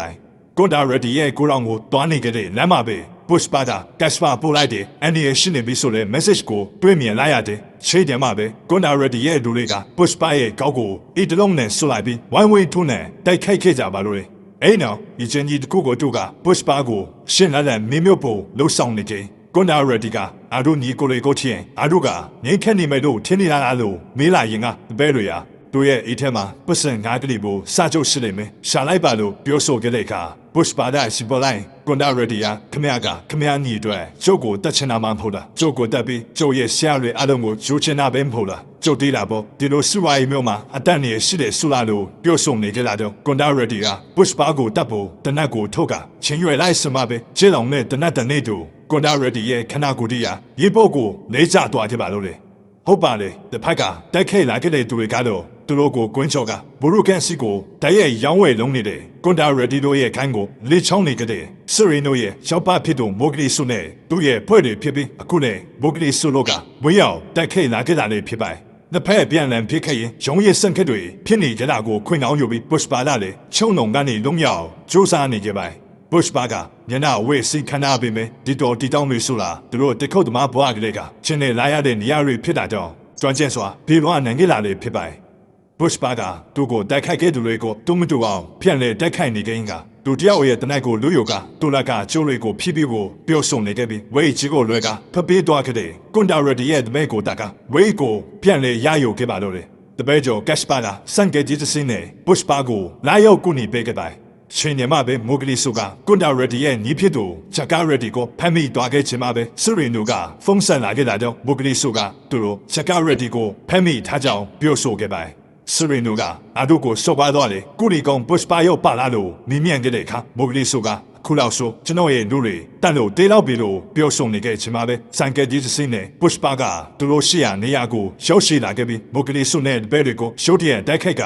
Speaker 1: ါကွန်ဒါရတီရဲ့ကိုရောင်ကိုတွားနေခဲ့တဲ့လမ်းမှာပဲပုရှပါကကက်စပါပို့လိုက်တဲ့အန်ဒီရဲ့ရှိနေပြီဆိုတဲ့မက်ဆေ့ချ်ကိုတွေ့မြင်လိုက်ရတယ်ရှေ့တယ်မှာပဲကွန်ဒါရတီရဲ့လူတွေကပုရှပါရဲ့ကောက်ကိုအီတလုံးနဲ့ဆွလိုက်ပြီးဝိုင်းဝန်းထုံးနဲ့တိုက်ခိုက်ခဲ့ကြပါလို့အဲ့နောက်ဒီချင်းကြီးတခုကိုတို့ကပုရှပါကိုရှင်းလာတဲ့မင်းမျိုးပုံလှုပ်ဆောင်နေတယ်ကွန်ဒါရတီကအာတို့ညီကိုလေးကိုချင်းအာတို့ကငင်းခက်နေမဲ့လို့ထင်းနေလာလို့မေးလာရင်ကဘဲတွေဟာ တို့ရဲ့အိတ်ထဲမှာပတ်စံငါးကလေးကိုစာချုပ်ရှိလိမ့်မယ်ရှာလိုက်ပါလို့ပြောဆိုခဲ့တဲ့အခါ Bush ပါဒစီပေါ်လိုက်ကွန်ဒါရဒီယာခမရကခမရညီအတွက်ကျုပ်ကိုတက်ချင်တာမှမဟုတ်လားကျုပ်ကိုတက်ပြီးကျုပ်ရဲ့ဆရာတွေအားလုံးကိုဂျိုးချင်တာပဲမဟုတ်လားကျုပ်တေးလာပေါ့ဒီလိုစုဝါးရေးမျိုးမှာအတန်နေရှိတဲ့ဆူလာလို့ပြောဆိုနေကြတာတော့ကွန်ဒါရဒီယာ Bush ပါကိုတက်ဖို့တနတ်ကိုထုတ်ကချင်းရွယ်လိုက်စမပဲကျင်းအောင်နဲ့တနတ်တနေတူကွန်ဒါရဒီရဲ့ခနာကိုတီယာရေပုတ်ကိုလေးချသွားကြပါလို့လေဟုတ်ပါလေတစ်ဖက်ကတိုက်ခိုက်လာခဲ့တဲ့သူတွေကတော့သူတို့ကိုကွင်းချော်ကဘူရုကန်စီကိုတရဲ့ရောင်းဝယ်လုံးနေတဲ့ကွန်ဒါရဒီတို့ရဲ့ခိုင်းကိုလေချောင်းနေကြတဲ့စရီနိုရဲ့ရောက်ပါဖြစ်သူမိုဂလီဆုနဲ့သူ့ရဲ့ဖွဲ့တွေဖြစ်ပြီးအခုနဲ့မိုဂလီဆုလို့ကဝင်းရောက်တိုက်ခိုက်လာခဲ့တာလည်းဖြစ်ပါတယ်နှစ်ဖက်ပြန်လည်ဖြစ်ခဲ့ရင်ရုံးရည်စံခက်တွေဖြစ်နေကြတာကိုခွင့်ကောင်းယူပြီး Bush ပါလာလေချုံုံကနေလုံးရောက်စူးစမ်းနေကြပါတယ်Bush ပါကညနာဝေးစီခနာပေးမယ်ဒီတော်တီတောင်းတွေဆိုလားသူတို့တခုတ်သမားဘွားကလေးကချင်းနေလာရတဲ့နေရာတွေဖြစ်တာတော့ကျွမ်းကျင်စွာပြေလွှားနိုင်ကြလာလေဖြစ်ပါတယ်Bush ပါကသူ့ကိုတိုက်ခိုက်ခဲ့သူတွေကိုတုံးမတူအောင်ပြန်လေတိုက်ခိုက်နေကြရင်ကသူတယောက်ရဲ့တနက်ကိုလူယိုကတူလကကျိုးတွေကိုဖြည်းဖြည်းကိုပြောဆုံနေခဲ့ပြီးဝေးကြီးကိုလွဲကဖပေးသွားခဲ့တဲ့ကွန်ဒါရဒီရဲ့တမဲကိုတကဝေးကိုပြန်လေရယူခဲ့ပါတော့တယ်တပည့်ကျော်ကက်ရှ်ပါကစံကကြီးသစင်းနဲ့ Bush ပါကိုလာရောက်ကူညီပေးခဲ့ပါတယ်ချင်းနေမှာပဲမိုဂလီဆုကကွန်ဒါရဒီရဲ့ညီဖြစ်သူဂျကာရဒီကိုဖမ်းမိသွားခဲ့ခြင်းမှာပဲစရီနူကဖုန်းဆက်လာခဲ့တာကြောင့်မိုဂလီဆုကသူတို့ဂျကာရဒီကိုဖမ်းမိထားကြောင်းပြောဆိုခဲ့ပါတယ်စရီနူကအတို့ကိုစော့ပါတော့လေကုလီကောင် Bush ပါရောက်ပါလာလို့မိမြန်ခဲ့တဲ့အခါမိုဂလီဆုကခုလောက်ဆိုကျွန်တော်ရဲ့လူတွေတက်လို့တေးလောက်ပြီလို့ပြောဆိုနေခဲ့ခြင်းမှာပဲစံကကြီးစင်းနဲ့ Bush ပါကသူတို့ရှိရနေရာကိုရောက်ရှိလာခဲ့ပြီးမိုဂလီဆုနဲ့ဘဲတွေကိုရှုပ်တရက်တိုက်ခိုက်က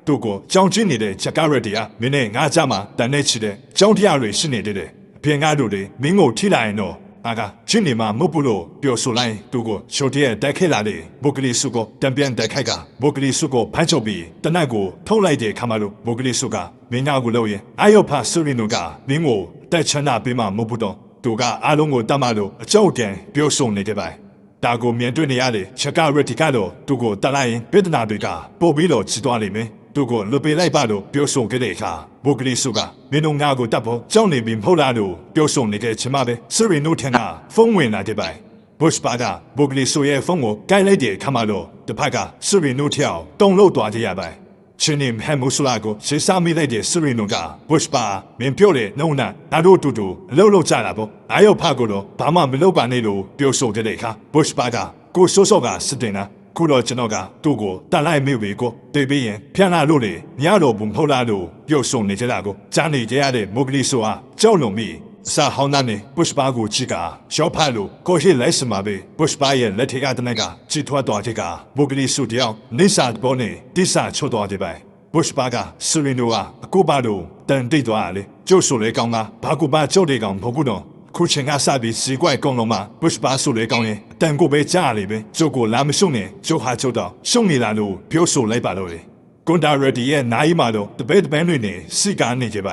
Speaker 1: သူ့ကိုကြောင်ကျင်းနေတဲ့ဂျကာရဒီယာမင်းနဲ့ငါးကြမှာတန်နေချီတဲ့ကြောင်တရားတွေရှိနေတဲ့အပြင်ကားတို့တွေမင်းကိုထိလိုက်ရင်တော့အာကချင်းနေမှာမဟုတ်ဘူးလို့ပြောဆိုလိုက်သူ့ကိုရှုပ်တရက်တိုက်ခိုက်လာတဲ့ဘိုကလီဆုကိုတံပြန်တိုက်ခိုက်ကဘိုကလီဆုကိုဖမ်းချုပ်ပြီးတနတ်ကိုထုတ်လိုက်တဲ့ခါမှလို့ဘိုကလီဆုကမင်းသားကိုလို့ရင်အာယောဖာဆူရီနိုကမင်းကိုတက်ချနာပေးမှမဟုတ်ဘူးတော့သူကအားလုံးကိုတတ်မှလို့အကြောက်တန်ပြောဆိုနေကြပါဒါကိုမြင်တွေ့နေရတဲ့ချကာရတီကတော့သူ့ကိုတလိုက်ရင်ပြည်ထနာတွေကပို့ပြီးတော့ချီသွားလိမ့်မယ်သူကိုလွပေလိုက်ပါလို့ပြောဆိုခဲ့တဲ့အခါဘိုကလီဆုကမင်းတို့ငါကိုတတ်ဖို့ကြောက်နေပြီမဟုတ်လားလို့ပြောဆိုနေခဲ့ချင်မှပဲစရီနိုထန်ကဖုန်းဝင်လာတဲ့ပိုင် Bush ပါကဘိုကလီဆုရဲ့ဖုန်းကိုကိုင်လိုက်တဲ့အခါမှတော့တစ်ဖက်ကစရီနိုထျောက်တုံလို့သွားကြရပိုင်ချင်းနေဟမ်မူဆလာကိုရှေ့စားမိလိုက်တဲ့စရီနိုက Bush ပါမင်းပြောတဲ့နှုံးနာငါတို့တူတူအလုပ်လုပ်ကြတာပေါ့အားရောက်ဖကိုတော့ဘာမှမလုပ်ပါနဲ့လို့ပြောဆိုခဲ့တဲ့အခါ Bush ပါကကိုစိုးစောကစစ်တင်တာခုတော့ကျွန်တော်ကသူ့ကိုတန်လိုက်မိပြီကိုတေးပြီးရင်ပြန်လာလို့လေညတော့ဘူးမဟုတ်လားလို့ပြုတ်ဆုံနေကြတာကိုကြားနေကြရတဲ့မိုဂလီဆိုဟာကြောက်လွန်ပြီးစာဟောင်းသားနဲ့ Bush ပါကိုကြည့်ကရှော့ဖတ်လို့ကိုရှိလိုက်စမှာပဲ Bush ပါရဲ့လက်ထက်ကတနက်ကကြည့်ထွက်သွားတဲ့ကမိုဂလီဆိုတယောက်နေစာပေါ်နေတိစာချွတ်သွားတဲ့ပဲ Bush ပါကစရီနိုကအကူပါလို့တန်တိတ်သွားလေကျုပ်ဆိုလေကောင်းကဘာကူပါကျုပ်တွေကောင်မဟုတ်ဘူးတော့ခုချင်းကစပြီးစီကွိုက်ကုန်းလုံးမှာ Bush ပါဆိုလေကောင်းရင်တန်ကိုပဲကြားလေပဲကျုပ်ကိုလာမရှုံနဲ့ကျုပ်ဟာကျုပ်တော့ရှုံနေလာလို့ပြောဆိုလိုက်ပါလို့လေကွန်ဒါရဒီရဲ့နိုင်မှာတော့တပည့်တပန်းတွေနဲ့စီကနေကြပ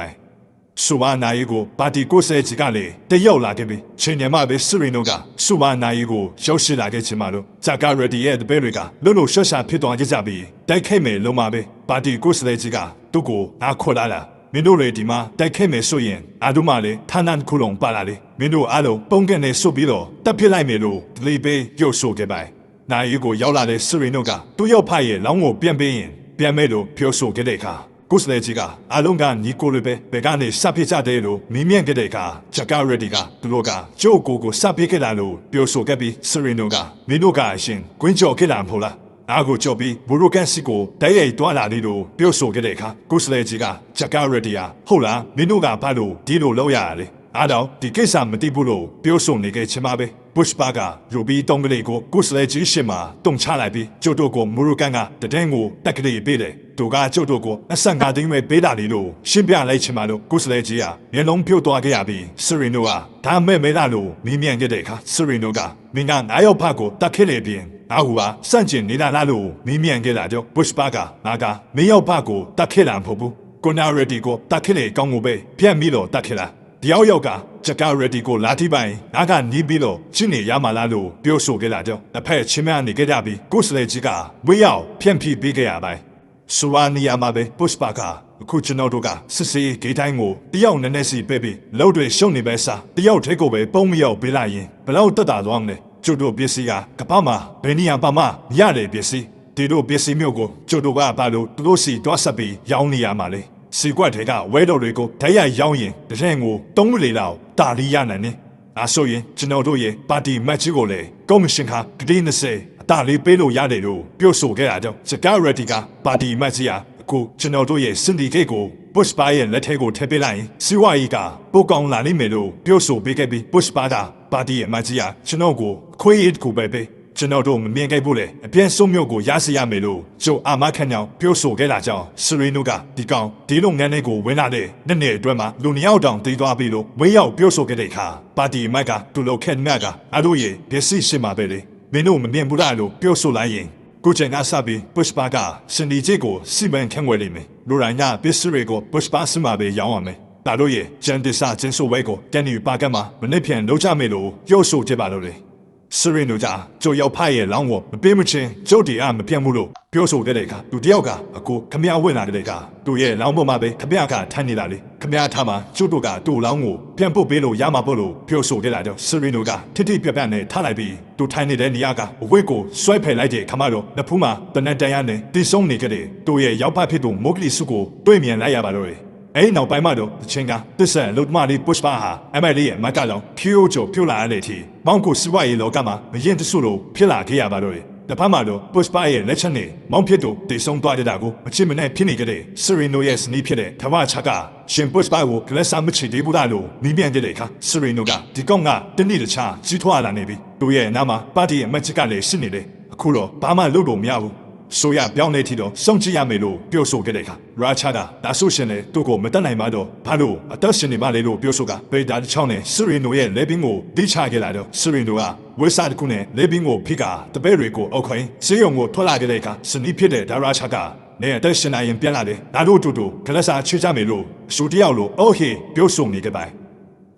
Speaker 1: ါဆူဘာနိုင်ကိုပါတီကိုဆဲကြီးကလေတရောက်လာခဲ့ပြီချင်းညမပဲစရီနိုကဆူဘာနိုင်ကိုရောက်ရှိလာခဲ့ချင်မှလို့ဂျာကာရဒီရဲ့တပည့်တွေကလုံလုံရှော့ရှာဖြစ်သွားကြပြီးတိုက်ခိုက်မယ်လုံးမှာပဲပါတီကိုဆဲကြီးကသူ့ကိုနားခေါ်လာမင်းတို့လေဒီမှာတိုက်ခိုက်မယ်ဆိုရင်အာဒုမလေဌာနန်ခုလုံးပါလာလေမင်းတို့အားလုံးပုံကနေဆုတ်ပြီးတော့တပ်ဖြစ်လိုက်မယ်လို့ဒလီပေးရုပ်ဆိုခဲ့ပါနိုင်ကိုရောက်လာတဲ့စရီနိုကသူ့ရောက်ဖရဲ့လောင်းကိုပြန်ပေးရင်ပြန်မဲ့လို့ပြောဆိုခဲ့တဲ့အခါကုစလေကြီးကအလုံးကညီကိုလိုပဲဘယ်ကနေစပစ်ကြတယ်လို့မင်းမြင့်ခဲ့တဲ့အခါဂျကာရဒီကသူတို့ကကျိုးကိုစပစ်ခဲ့တာလို့ပြောဆိုခဲ့ပြီးစရီနိုကမင်းတို့ကအရှင်ကွင်းကြော်ခဲ့တာမဟုတ်လားအားကိုကြော်ပြီးဘူရိုကန်စီကိုတိုက်ရိုက်တွားလာတယ်လို့ပြောဆိုခဲ့တဲ့အခါကုစလေကြီးကဂျကာရဒီယာဟုတ်လားမင်းတို့ကဘာလို့ဒီလိုလုပ်ရရလဲအားတော့ဒီကိစ္စမသိဘူးလို့ပြောဆိုနေခဲ့ချင်ပါပဲ Bush ပါကယူပြီးတုံးကလေးကိုကုစလေကြီးရှင်းမှာတုံချလိုက်ပြီးကျို့တို့ကိုမူရကန်ကတတဲ့ကိုတက်ကလေးပေးတယ်သူကကျုပ်တို့ကိုအဆန်ကတင်းမဲ့ပေးတာလေလို့ရှင်းပြလိုက်ချင်ပါလို့ကုစလေကြီးကမျက်လုံးဖြုတ်သွားခဲ့ရပြီးစရီနိုကဒါမဲ့မဲလားလို့မင်းမြန်ခဲ့တဲ့အခါစရီနိုကမင်းကငါရောက်ဖကိုတတ်ခဲ့လေပြင်ငါ့ဟူပါစန့်ကျင်နေတာလားလို့မင်းမြန်ခဲ့တာကြောင့် Bush ပါကငါကမင်းရောက်ဖကိုတတ်ခဲ့တာမဟုတ်ဘူးကွန်နာရတီကိုတတ်ခဲ့လေကောင်းကိုပဲပြတ်ပြီးတော့တတ်ခဲ့တာတယောက်ယောက်ကဂျကာရတီကိုလာတိပိုင်ငါကနီးပြီးတော့ချင်းနေရမှာလားလို့ပြောဆိုခဲ့တာကြောင့်တစ်ဖက်ချင်းမနေခဲ့ကြပြီးကုစလေကြီးကဝေးရောက်ဖြန့်ဖြီးပေးခဲ့ရပါတယ်ဆူဝါနီယာမှာပဲ Bush ပါကအခုကျွန်တော်တို့ကစစ်စေးဂိတ်တိုင်းကိုတယောက်နည်းနည်းစီပဲပြီးလောက်တွေရှုံနေပဲစားတယောက်ထဲကိုပဲပုံမရောက်ပေးလိုက်ရင်ဘလောက်တက်တာသွားမလဲကျုပ်တို့ပစ္စည်းကကပ္ပမှာဘယ်နေရာပါမှရတယ်ပစ္စည်း ဒီလိုပစ္စည်းမျိုးကိုကျိုးတို့ကဘာလို့သူတို့စီတွားဆက်ပြီးရောင်းနေရမှာလဲစီကွက်တွေကဝဲတော်တွေကိုဓာတ်ရိုက်ရောင်းရင်တရင်ကို3လေလောက်တာလီရနိုင်တယ်အားဆိုရင်ကျွန်တော်တို့ရဲ့ပါတီမတ်ကြီးကိုလည်းကော်မရှင်ကဂတိ20အတာလေးပေးလို့ရတယ်လို့ပြောဆိုခဲ့တာကြောင့်စကားရတီကပါတီမတ်ကြီးဟာအခုကျွန်တော်တို့ရဲ့စင်ဒီကေတ်ကိုပုရှ်ပါရဲ့လက်ထဲကိုထည့်ပေးလိုက်ရင်စီဝါကြီးကပိုကောင်းလာနိုင်မယ်လို့ပြောဆိုပေးခဲ့ပြီးပုရှ်ပါကပါတီရဲ့မတ်ကြီးဟာကျွန်တော်ကိုခွေးရစ်ကိုပဲပေးကျွန်တော်တို့မမြင်ခဲ့ဘူးလေအပြည့်စုံမျိုးကိုရရှိရမယ်လို့ကျိုအာမခံကြောင်ပြောဆိုခဲ့တာကြောင့်စရီနိုကဒီကောင်ဒီလုပ်ငန်းတွေကိုဝင်လာတဲ့နှစ်အတွင်းမှာလူနှစ်ယောက်တောင်တည်သွားပြီလို့ဝင်းရောက်ပြောဆိုခဲ့တဲ့အခါပါတီမိုက်ကသူ့လောက်ခက်မြတ်ကအတို့ရဲ့ပစ္စည်းရှိမှာပဲလေမင်းတို့မမြင်ဘူးလားလို့ပြောဆိုလိုက်ရင်ကိုကျန်ကစပြီးပုရှ်ပါကစင်ဒီဂျေကိုစီမံခန့်ဝဲလိမ့်မယ်လူတိုင်းကပစ္စည်းတွေကိုပုရှ်ပါစမှာပဲရောင်းရမယ်ဒါတို့ရဲ့ဂျန်တစာကျင်းဆိုဝဲကိုကန်နီပါကမှာမနစ်ပြန်လုံးချမယ်လို့ပြောဆိုကြပါလို့လေစရီနိုကကျိုးရောက်ဖရဲ့လောင်းကိုမပေးမချင်းကျုပ်တရားမပြတ်ဘူးလို့ပြောဆိုတဲ့အခါသူတယောက်ကအခုခမရဝင်လာတဲ့အခါသူရဲ့လောင်းပေါ်မှာပဲခမရကထိုင်နေတာလေခမရထားမှာကျုပ်တို့ကသူ့လောင်းကိုပြန်ပုတ်ပေးလို့ရမှာပေါ့လို့ပြောဆိုခဲ့တာကြောင့်စရီနိုကထိထိပြက်ပြက်နဲ့ထားလိုက်ပြီးသူထိုင်နေတဲ့နေရာကအဝိတ်ကိုဆွဲဖယ်လိုက်တဲ့ခမတော့နဖူးမှာတနက်တန်ရနဲ့တီးဆုံးနေကြတဲ့သူ့ရဲ့ရောက်ဖဖြစ်သူမိုကလီစုကိုတွေ့မြင်လိုက်ရပါတော့တယ်အဲ့နောက်ပိုင်းမှာတော့တချင်းကတစ္ဆန်လုတ်မလေးပုရှ်ပါဟာအမလေးရဲ့မကလောင်ဖြိုးချိုဖြိုးလာတဲ့အထိမောင်ကိုစီဝါရေးလောကမှာမရင်တဆုလို့ဖြစ်လာခဲ့ရပါတော့တယ်တပတ်မှာတော့ပုရှ်ပါရဲ့လက်ချက်နဲ့မောင်ဖြစ်သူတည်ဆုံးသွားတဲ့တာကိုမချစ်မနဲ့ဖြစ်နေကြတဲ့စရီနိုရဲ့စနီးဖြစ်တဲ့ထဝချကရှင်ပုရှ်ပါကိုကလဆာမချီသေးဘူးလားလို့မိပြန်တဲ့အခါစရီနိုကဒီကောင်ကတနေ့တခြားကြီးထွားလာနေပြီသူရဲ့နားမှာပါတီရဲ့မချစ်ကလည်းရှိနေတယ်အခုတော့ဘာမှလုပ်လို့မရဘူးဆိုရပြောင်းနေထီတော့စောင့်ကြည့်ရမယ်လို့ပြောဆိုခဲ့တဲ့အခါရာချာကဒါဆိုရှင်လေသူ့ကိုမတက်နိုင်ပါတော့ဘာလို့အသက်ရှင်နေပါလေလို့ပြောဆိုကပေဒါတစ်ချောင်းနဲ့စရီနိုရဲ့လေဘင်းကိုတိချခဲ့လာတော့စရီနိုကဝက်စာတစ်ခုနဲ့လေဘင်းကိုဖိကတပည့်တွေကိုအုပ်ခိုင်းစေယုံကိုထွက်လာခဲ့တဲ့အခါစနီးဖြစ်တဲ့ဒါရာချာကနေအသက်ရှင်နိုင်ရင်ပြန်လာတယ်ဒါတို့တူကလဆာချွေးကြမယ်လို့အရှူတယောက်လို့အော်ဟေပြောဆိုနေကြပါ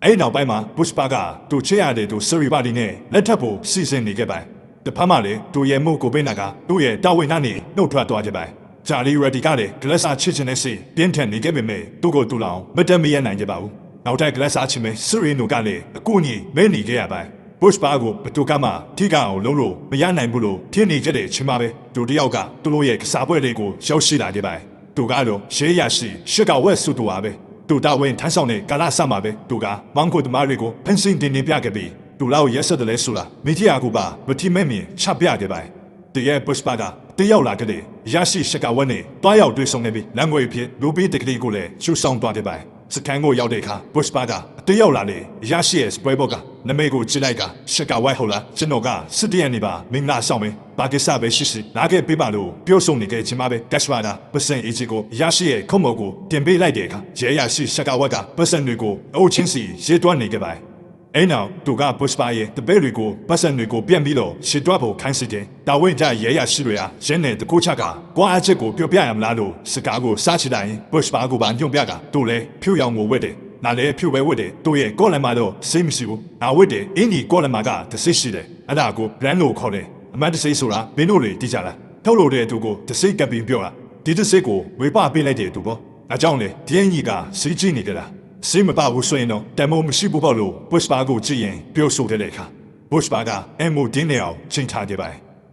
Speaker 1: အဲ့နောက်ပိုင်းမှာပုရှ်ပါကသူချေရတဲ့သူစရီပါတီနဲ့လက်ထပ်ဖို့စီစဉ်နေခဲ့ပါတဖက်မှာလေသူရဲ့မှုကိုပေးနာကသူ့ရဲ့တာဝန်နဲ့နှုတ်ထွက်သွားကြပါဂျာလီရတီကလည်းဂလက်စာချစ်ချင်တဲ့စိပြင်းထန်နေခဲ့ပေမဲ့သူ့ကိုတူလောင်မတက်မရနိုင်ကြပါဘူးနောက်ထပ်ဂလက်စာချင်မဲ့စရီနိုကလည်းအကူအညီမဲနေခဲ့ရပါပုရှ်ပါကိုဘသူကမှထိကအောင်လုံးလို့မရနိုင်ဘူးလို့ထင်နေကြတဲ့ချင်းပါပဲသူတယောက်ကသူတို့ရဲ့ကစားပွဲတွေကိုရောက်ရှိလာခဲ့ပါသူကတော့ရှေးရရှိရှစ်ကဝက်စုတူပါပဲသူတာဝန်ထမ်းဆောင်တဲ့ကာလဆမှာပဲသူကမောင်ကိုတမားတွေကိုဖန်ဆင်းတင်နေပြခဲ့ပြီးသူလောက်ရက်ဆက်တယ်လဲဆိုတာမိတီယာကူပါမတိမဲမြင်ချပြခဲ့ပါတရဲ့ပုရှ်ပါကတရောက်လာခဲ့တဲ့ရရှိရှကဝက်နဲ့တွားရောက်တွေ့ဆုံနေပြီးလမ်းွယ်ဖြစ်လူပေးတကလေးကိုလည်းချူဆောင်သွားခဲ့ပါစကန်ကိုရောက်တဲ့အခါပုရှ်ပါကတရောက်လာလေရရှိရဲ့စပွဲဘောကနမဲကိုကြည့်လိုက်ကရှကဝက်ဟုတ်လားကျွန်တော်ကစစ်တရနေပါမင်းလားဆောင်မယ်ဘာကိစ္စပဲရှိရှိလာခဲ့ပေးပါလို့ပြောဆိုနေခဲ့ခြင်းပါပဲကက်ရှ်ပါကပစံအေဂျီကိုရရှိရဲ့ခုံမော်ကိုတင်ပေးလိုက်တဲ့အခါရဲရရှိရှကဝက်ကပစံတွေကိုအုပ်ချင်းစီရေးတွန်းနေခဲ့ပါအဲ့နောက်သူကပုရှ်ပါရဲ့တပည့်တွေကိုပတ်စံတွေကိုပြန်ပြီးတော့ရှစ်တွားဖို့ခိုင်းစစ်တယ်တာဝန်ကြရဲရရှိတွေဟာရင်းနဲ့တကူချကကွာအချက်ကိုပြောပြရမလားလို့စကားကိုစားချတိုင်းပုရှ်ပါကိုပါညွန့်ပြကသူလည်းဖြူရောင်ကိုဝတ်တယ်နားလည်းဖြူပဲဝတ်တယ်သူရဲ့ကောလန်မာတော့စိတ်မရှိဘူးနာဝတ်တယ်အင်းဒီကောလန်မာကတစိရှိတယ်အဲ့ဒါကိုဘရန်လို့ခေါ်တယ်အမတ်တစိဆိုတာမင်းတို့တွေသိကြလားထုတ်လို့တဲ့သူကိုတစိကပ်ပြီးပြောတာဒီတစိကိုဝေပပေးလိုက်တဲ့သူပေါ့အကြောင်းလေဒီအင်ကြီးကစီးကြည့်နေကြတာစိမပါဘူးဆိုရင်တော့တမိုးမရှိဘူးပေါ့လို့ပုရှ်ပါကိုကြည့်ရင်ပြောဆိုတဲ့အခါပုရှ်ပါကအမ်မိုတင်းနေအောင်ချိန်ထားခဲ့ပ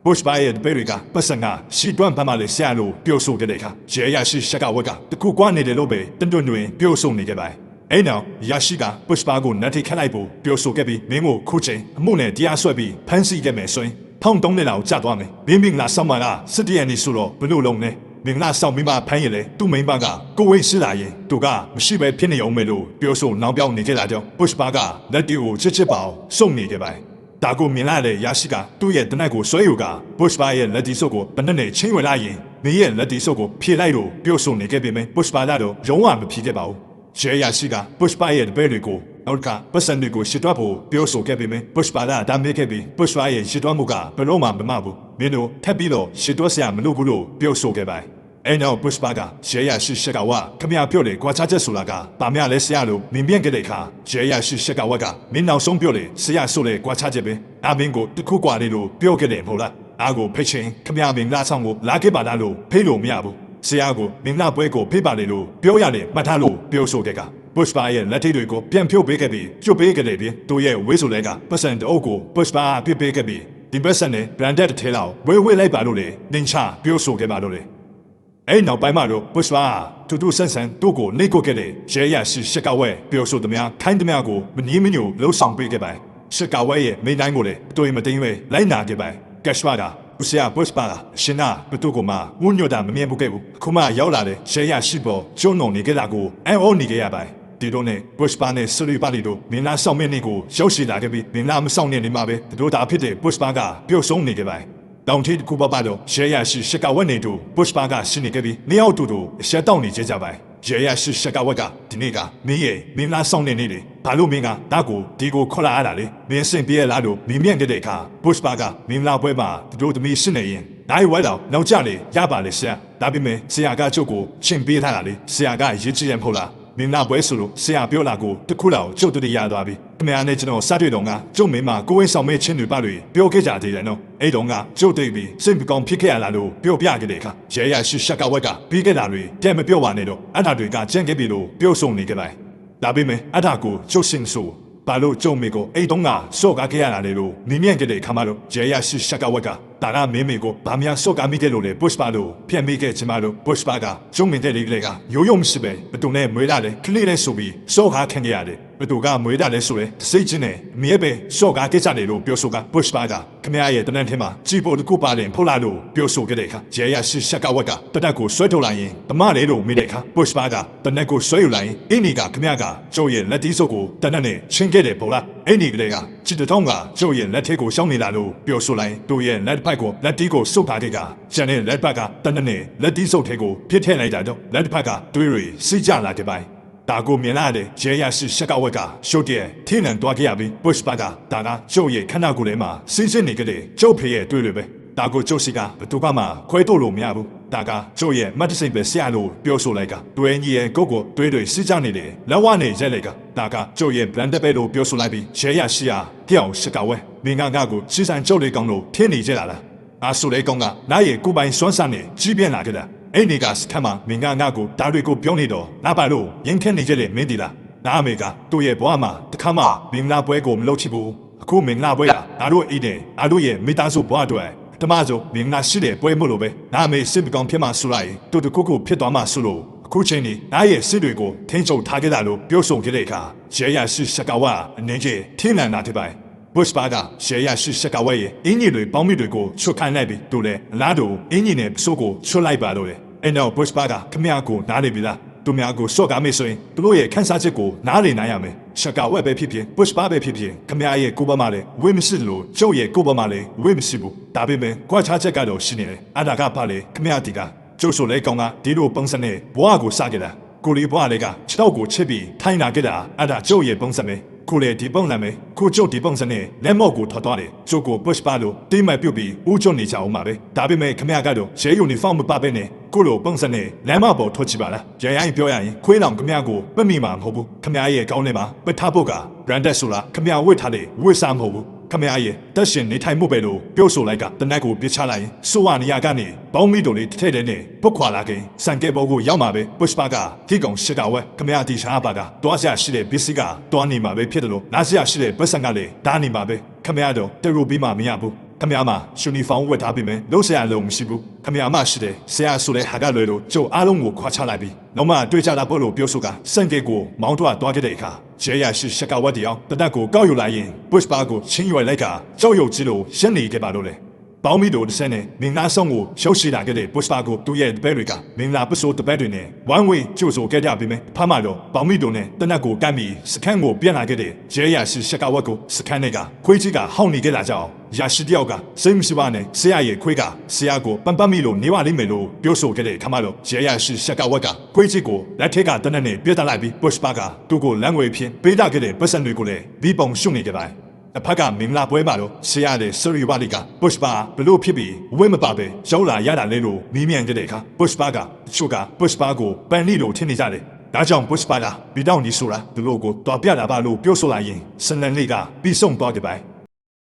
Speaker 1: ါပုရှ်ပါရဲ့ဘေရီကပတ်စံကရှီတွန်းပန်းမလေးဆရာလို့ပြောဆိုတဲ့အခါရဲရရှိရှက်ကဝက်ကတခုကွာနေတယ်လို့ပဲတန်တွင်တွင်ပြောဆိုနေခဲ့ပါအဲ့နောက်ရရှိကပုရှ်ပါကိုနတ်ထိခတ်လိုက်ဖို့ပြောဆိုခဲ့ပြီးမင်းကိုခုချိန်အမှုနဲ့တရားစွဲပြီးဖမ်းဆီးခဲ့မယ်ဆိုရင်ဖောင်းတုံးတဲ့လောက်ကြာသွားမယ်မင်းလာဆောင်မကစစ်တရနေဆိုတော့ဘလို့လုံးလဲမင်္ဂလာဆောင်မိမဖမ်းရလေသူ့မိန်းမကကိုဝိရှိလာရင်သူကမရှိပဲဖြစ်နေအောင်မယ်လို့ပြောဆိုနောင်ပြောင်းနေကြတာကြောင့်ပုရှ်ပါကလက်တီကိုချစ်ချစ်ပါအောင်စုံနေကြပါဒါကိုမြင်လာတဲ့ရရှိကသူ့ရဲ့တနက်ကိုဆွဲယူကပုရှ်ပါရဲ့လက်တီစုပ်ကိုဘနဲ့နဲ့ချင်းဝင်လာရင်မင်းရဲ့လက်တီစုပ်ကိုဖြေလိုက်လို့ပြောဆိုနေခဲ့ပေမဲ့ပုရှ်ပါကတော့ရုံးဝမဖြေခဲ့ပါဘူးရဲရရှိကပုရှ်ပါရဲ့ဘဲတွေကိုနောက်ကပတ်စံတွေကိုရှစ်တွားဖို့ပြောဆိုခဲ့ပေမဲ့ပုရှ်ပါကဒါမေးခဲ့ပြီးပုရှ်ပါရဲ့ရှစ်တွားမှုကဘလို့မှမမဘူးမင်းတို့ထပ်ပြီးတော့ရှစ်တွားဆရာမလို့ဘူးလို့ပြောဆိုခဲ့ပါအဲ့နောက်ပုရှ်ပါကရဲရရှိရှက်ကဝခမရပြောလေကွာချချက်ဆိုတာကပါမရလဲဆရာလို့မင်းပြန်ခဲ့တဲ့အခါရဲရရှိရှက်ကဝကမင်းနောက်ဆုံးပြောလေဆရာဆိုလေကွာချချက်ပဲအမင်းကိုတခုကွာလေလို့ပြောခဲ့တယ်မဟုတ်လားအားကိုဖိတ်ချင်းခမရမင်းလာဆောင်ကိုလာခဲ့ပါလားလို့ဖိတ်လို့မရဘူးဆရာကိုမင်းလာပွဲကိုဖိတ်ပါလေလို့ပြောရတယ်မှတ်ထားလို့ပြောဆိုခဲ့ကပုရှ်ပါရဲ့လက်ထိတ်တွေကိုပြန်ဖြုတ်ပေးခဲ့ပြီးကျွတ်ပေးခဲ့တယ်ပြီးသူရဲ့ဝေးဆိုလဲကပတ်စံတအုပ်ကိုပုရှ်ပါပြစ်ပေးခဲ့ပြီး ဒီဘက်ဆက်နဲ့ branded ထဲလောက်ဝေးလိုက်ပါလို့လေနင်ချပြောဆိုခဲ့ပါလို့လေအဲ့နောက်ပိုင်းမှာတော့ Bushba တူဆန်းတို့ကိုနှိတ်ကွက်ခဲ့တဲ့ရဲရရှိရှက်ကဝဲပြောဆိုသမျှခိုင်းသမျှကိုမငြင်းမညို့လှုပ်ဆောင်ပေးခဲ့ပါရှက်ကဝဲရဲ့မိတိုင်းကိုလည်းအတွေ့မသိမ်းပဲလိုက်နာခဲ့ပါကက်ရှ်ပါကဦးစရာ Bushba ရှင်နာဘသူကမှဝုံညွတ်တာမမြင်ဘူးခဲ့ဘူးခုမှရောက်လာတဲ့ရဲရရှိပေါ်ကျုံးနှုံနေခဲ့တာကိုအန်အောနေခဲ့ရပါဒီတော့နဲ့ Bushba နဲ့ဆရီပါလီတို့မင်းသားဆောင်မင်းနေကိုရောက်ရှိလာခဲ့ပြီးမင်းသားမဆောင်နေနေမှာပဲတို့တာဖြစ်တဲ့ Bushba ကပြုတ်ဆုံးနေခဲ့ပါတောင်ထိကူပါတော့ရဲရရှိရှက်ကဝက်နေတို့ Bushba ကရှင်းနေခဲ့ပြီးနေအောင်တူရှက်တောက်နေကြပါရဲရရှိရှက်ကဝက်ကဒီနေ့ကမင်းရဲ့မင်းသားဆောင်နေနေတယ်ဘာလို့မင်းကတာကိုဒီကိုခေါ်လာရတာလေမင်းစင်ပြေးလာလို့မင်းမြန့်တဲ့အခါ Bushba ကမင်းသားပွဲမှာတို့သမီးရှင်းနေရင်နိုင်ဝဲတော့နောက်ကျလေရပါလေဆရာဒါပေမဲ့ဆရာကကျုပ်ကိုရှင်ပေးထားတာလေဆရာကရေးကြည့်ရင်မဟုတ်လားမင်းသားပွဲဆိုလို့ဆရာပြောလာကိုတခုလောက်ကျုပ်တို့ရသွားပြီခင်ဗျားနဲ့ကျွန်တော်စတွေ့တော့ကကျုပ်မင်းမကိုဝင်းဆောင်မဲချင်းတွေပါလို့ပြောခဲ့ကြသေးတယ်နော်အဲ့တော့ကကျုပ်တိတ်ပြီးစိတ်မကောင်းဖြစ်ခဲ့ရလားလို့ပြောပြခဲ့တဲ့အခါရဲရရှိရှက်ကဝက်ကပြီးခဲ့တာတွေတဲမပြောပါနဲ့တော့အဲ့ဒါတွေကကြံခဲ့ပြီလို့ပြောဆိုနေကြပါဒါပေမဲ့အဲ့ဒါကိုကျုပ်စင်ဆိုဘာလို့ကျုံမေကိုအဲ့တုန်းကစော့ကားခဲ့ရတာလေလို့မြင်မြင်ကြတဲ့ခါမှတော့ရဲရရှိရှက်ကဝက်ကဒါကမင်းမေကိုဗာမယာစော့ကားမိတယ်လို့လေ Bushba လို့ပြန်မိခဲ့ချင်မှလို့ Bushba ကကျုံမင်းတဲ့လေးကရိုးရုံမရှိပဲဘသူနဲ့မွေးလာလေကလေးနဲ့ဆိုပြီးစော့ကားခံခဲ့ရတယ်ဘသူကမွေးတာလဲဆိုရဲစိတ်ချင်းနဲ့အမြဲပဲစော့ကားကိစ္စတွေလို့ပြောဆိုက Bushba ကခမရရဲ့တနန်းထဲမှာကြည်ဖို့တကူပါရင်ဖုတ်လာလို့ပြောဆိုခဲ့တဲ့အခါရဲရရှိရှက်ကဝက်ကတနက်ကိုဆွဲထုတ်လိုက်ရင်တမလေလို့မိတဲ့အခါ Bushba ကတနက်ကိုဆွဲယူလိုက်ရင်အင်းဒီကခမရကကျုံရဲ့လက်တီးစုပ်ကိုတနက်နဲ့ချင်းခဲ့တယ်ပေါ့လားအင်းဒီကလေးကချစ်တောင်းကကျုံရဲ့လက်ထဲကိုရှောင်းနေလာလို့ပြောဆိုလိုက်သူ့ရဲ့လက်ဖိုက်ကိုလက်တီးကိုစုပ်ထားခဲ့ကကျန်တဲ့လက်ပတ်ကတနက်နဲ့လက်တီးစုပ်ထဲကိုပြစ်ထည့်လိုက်တာတော့လက်ဖက်ကတွေးရီစီးကြလာခဲ့ပါဒါကိုမြင်လာတဲ့ရဲရရှိရှက်ကဝက်ကရှုပ်တဲ့ထင်းနံတွားခဲ့ရပြီး Bushba ကဒါကကျုပ်ရဲ့ခန္ဓာကိုယ်ထဲမှာစီးစစ်နေကြတဲ့ကျုပ်ဖေရဲ့တွေးတွေပဲဒါကိုကျုပ်စီကဘသူကမှခွဲထုတ်လို့မရဘူးဒါကကျုပ်ရဲ့မတ်တစိမ့်ပဲဆရာလို့ပြောဆိုလိုက်ကတွဲကြီးရဲ့ကိုကိုတွေးစီးကြနေတယ်လက်ဝနဲ့ရဲလိုက်ကဒါကကျုပ်ရဲ့ brand ပဲလို့ပြောဆိုလိုက်ပြီးရဲရရှိရာပြောင်းရှက်ကဝက်မင်းကကိုစီစံကျုပ်လေးကောင်းလို့ထင်းနေကြတာလားအားဆိုလေကောင်ကနားရဲ့ကိုပိုင်စွမ်းစားနဲ့ကြီးပြင်းလာကြတာအဲ့ဒီကစခမ်းမှာမင်းကကိုဒါတွေကိုပြောနေတော့နားပါလို့ရင်ခက်နေကြတဲ့မင်းဒီလားနားအမေကသူ့ရဲ့ဘွားမှာတခါမှမင်္ဂလာပွဲကိုမလုပ်ချင်ဘူးအခုမင်္ဂလာပွဲကငါတို့အိမ်နဲ့ငါတို့ရဲ့မိသားစုဘွားအတွက်တမဆိုမင်္ဂလာရှိတဲ့ပွဲမို့လို့ပဲနားအမေစစ်ပကောင်ဖြစ်မှဆိုလိုက်တူတခုခုဖြစ်သွားမှဆိုလို့အခုချိန်นี้နားရဲ့စစ်တွေကိုထင်းချုပ်ထားခဲ့တာလို့ပြောဆိုခဲ့တဲ့အခါရဲရရှိရှက်ကဝအနေကြီးထင်းလန်တာတဲ့ပိုင်Bushba ကရဲရရှိရှက်ကဝဲရဲ့အင်းကြီးတွေပေါင်းမိတွေကိုချွတ်ခိုင်းလိုက်ပြီးတို့လည်းအလားတူအင်းကြီးနဲ့ပစိုးကိုချွတ်လိုက်ပါတော့တယ်အဲ့တော့ Bushba ကခမရကိုနားနေပြီလားသူများကိုစော့ကားမေးဆိုရင်သူတို့ရဲ့ခန်းစားချက်ကိုနားလည်နိုင်ရမယ်ရှက်ကဝဲပဲဖြစ်ဖြစ် Bushba ပဲဖြစ်ဖြစ်ခမရရဲ့ကိုဘမလည်းဝေးမရှိလို့ကျုပ်ရဲ့ကိုဘမလည်းဝေးမရှိဘူးဒါပေမဲ့ကြွားချချက်ကတော့ရှိနေတယ်အဒါကပါလေခမရတီကကျုပ်ဆိုလဲကောင်းကဒီလိုပုံစံနဲ့ဘွားကိုစခဲ့တာကိုလီဘွားလေးကခြေတော့ကိုချစ်ပြီးထိုင်းလာခဲ့တာအဲ့ဒါကျုပ်ရဲ့ပုံစံပဲကိုလေဒီပုံစံပဲကိုကျုပ်ဒီပုံစံနဲ့လက်မော့ကိုထွက်သွားတယ်ကျုပ်ကို Bushba လို့တိမတ်ပြုတ်ပြီးဦးကျုံနေကြအောင်ပါပဲဒါပေမဲ့ခမရကတော့ရဲယူနီဖောင်းမပါပဲနဲ့ကိုလိုပုံစံနဲ့လမ်းမပေါ်ထွက်ချပါလားရရင်ပြောရရင်ခွေးလောင်ခမရကိုပမိမှာမဟုတ်ဘူးခမရရဲ့ကောင်းထဲမှာပထားဖို့က branded ဆိုလားခမရဝတ်ထားတဲ့ဝတ်စားမဟုတ်ဘူးခမရရဲ့တက်ရှင်နေထိုင်မှုပဲလို့ပြောဆိုလိုက်ကတနက်ကိုပြချလိုက်ရင်စိုးဝနေရကနေပေါင်းမိတို့လေးတစ်ထည့်တဲ့နဲ့ပုတ်ခွာလာခင်စံကဲဘောကိုရောက်မှာပဲ Bushba ကထိကောင်ရှစ်ကဝဲခမရတီရှားပါကတွားဆရာရှိတဲ့ဘစ်စစ်ကတွားနေမှာပဲဖြစ်တယ်လို့နားဆရာရှိတဲ့ပတ်စံကလည်းဓာနေမှာပဲခမရတော့တရူပြီးမှမရဘူးခမရမှာရှူနီဖောင်းဝတ်ထားပြီးမယ်လို့ဆရာလုံးမရှိဘူးခမရမရှိတဲ့ဆရာဆိုတဲ့ဟာကလွယ်လို့ကျုပ်အားလုံးကိုခွာချလိုက်ပြီးနောက်မှတွေ့ကြတာပို့လို့ပြောဆိုကစံကဲကိုမောင်းတွားခဲ့တဲ့အခါရဲရရှိရှက်ကဝတ်တရားတနက်ကိုကောက်ယူလိုက်ရင် Bushba ကိုချင်းရွယ်လိုက်ကကြောက်ရွံ့ကြည့်လို့ရှင်းနေခဲ့ပါတော့လေပေါင်းမိတို့တစ်စက်နဲ့မင်္ဂလာဆောင်ကိုရှောက်ရှိလာခဲ့တဲ့ Bushba ကိုသူ့ရဲ့တပည့်တွေကမင်္ဂလာပစိုးတပည့်တွေနဲ့ one way ကြိုဆိုခဲ့ကြပြီးမယ်ဖမ်းမှတော့ပေါင်းမိတို့နဲ့တနက်ကိုကမ်းပြီးစခန်းကိုပြန်လာခဲ့တဲ့ရဲရရှိရှက်ကဝတ်ကိုစခန်းတွေကခွေးကြီးကဟောင်းနေခဲ့တာကြောင့်ရရှိတယောက်ကစိတ်မရှိပါနဲ့ဆရာရဲ့ခွေးကဆရာကိုပန်ပတ်မိလို့နေပါလိမ့်မယ်လို့ပြောဆိုခဲ့တဲ့ခါမှတော့ရဲရရှိရှက်ကဝတ်ကခွေးကြီးကိုလက်ထက်ကတနက်နဲ့ပြတ်တက်လိုက်ပြီး Bushba ကသူ့ကိုလမ်းငွေဖြင့်ပေးတာခဲ့တဲ့ပတ်စံတွေကိုလည်းဒီပုံရှုံနေကြပါအဖက်ကမင်္ဂလာပွဲမှာတော့ဆရာတဲ့ဆရီဝါလီက Bushba ဘလို့ဖြစ်ပြီးဝိမပါပဲရောက်လာရတာလဲလို့မီးမြန်တဲ့အခါ Bushba ကချို့က Bushba ကိုပန်လီလို့ထင်နေကြတယ်ဒါကြောင့် Bushba ကပြီးတော့ဒီဆိုတာသူတို့ကိုတော်ပြတာပါလို့ပြောဆိုလိုက်ရင်စနန်လေးကပြီးဆုံးသွားကြပါ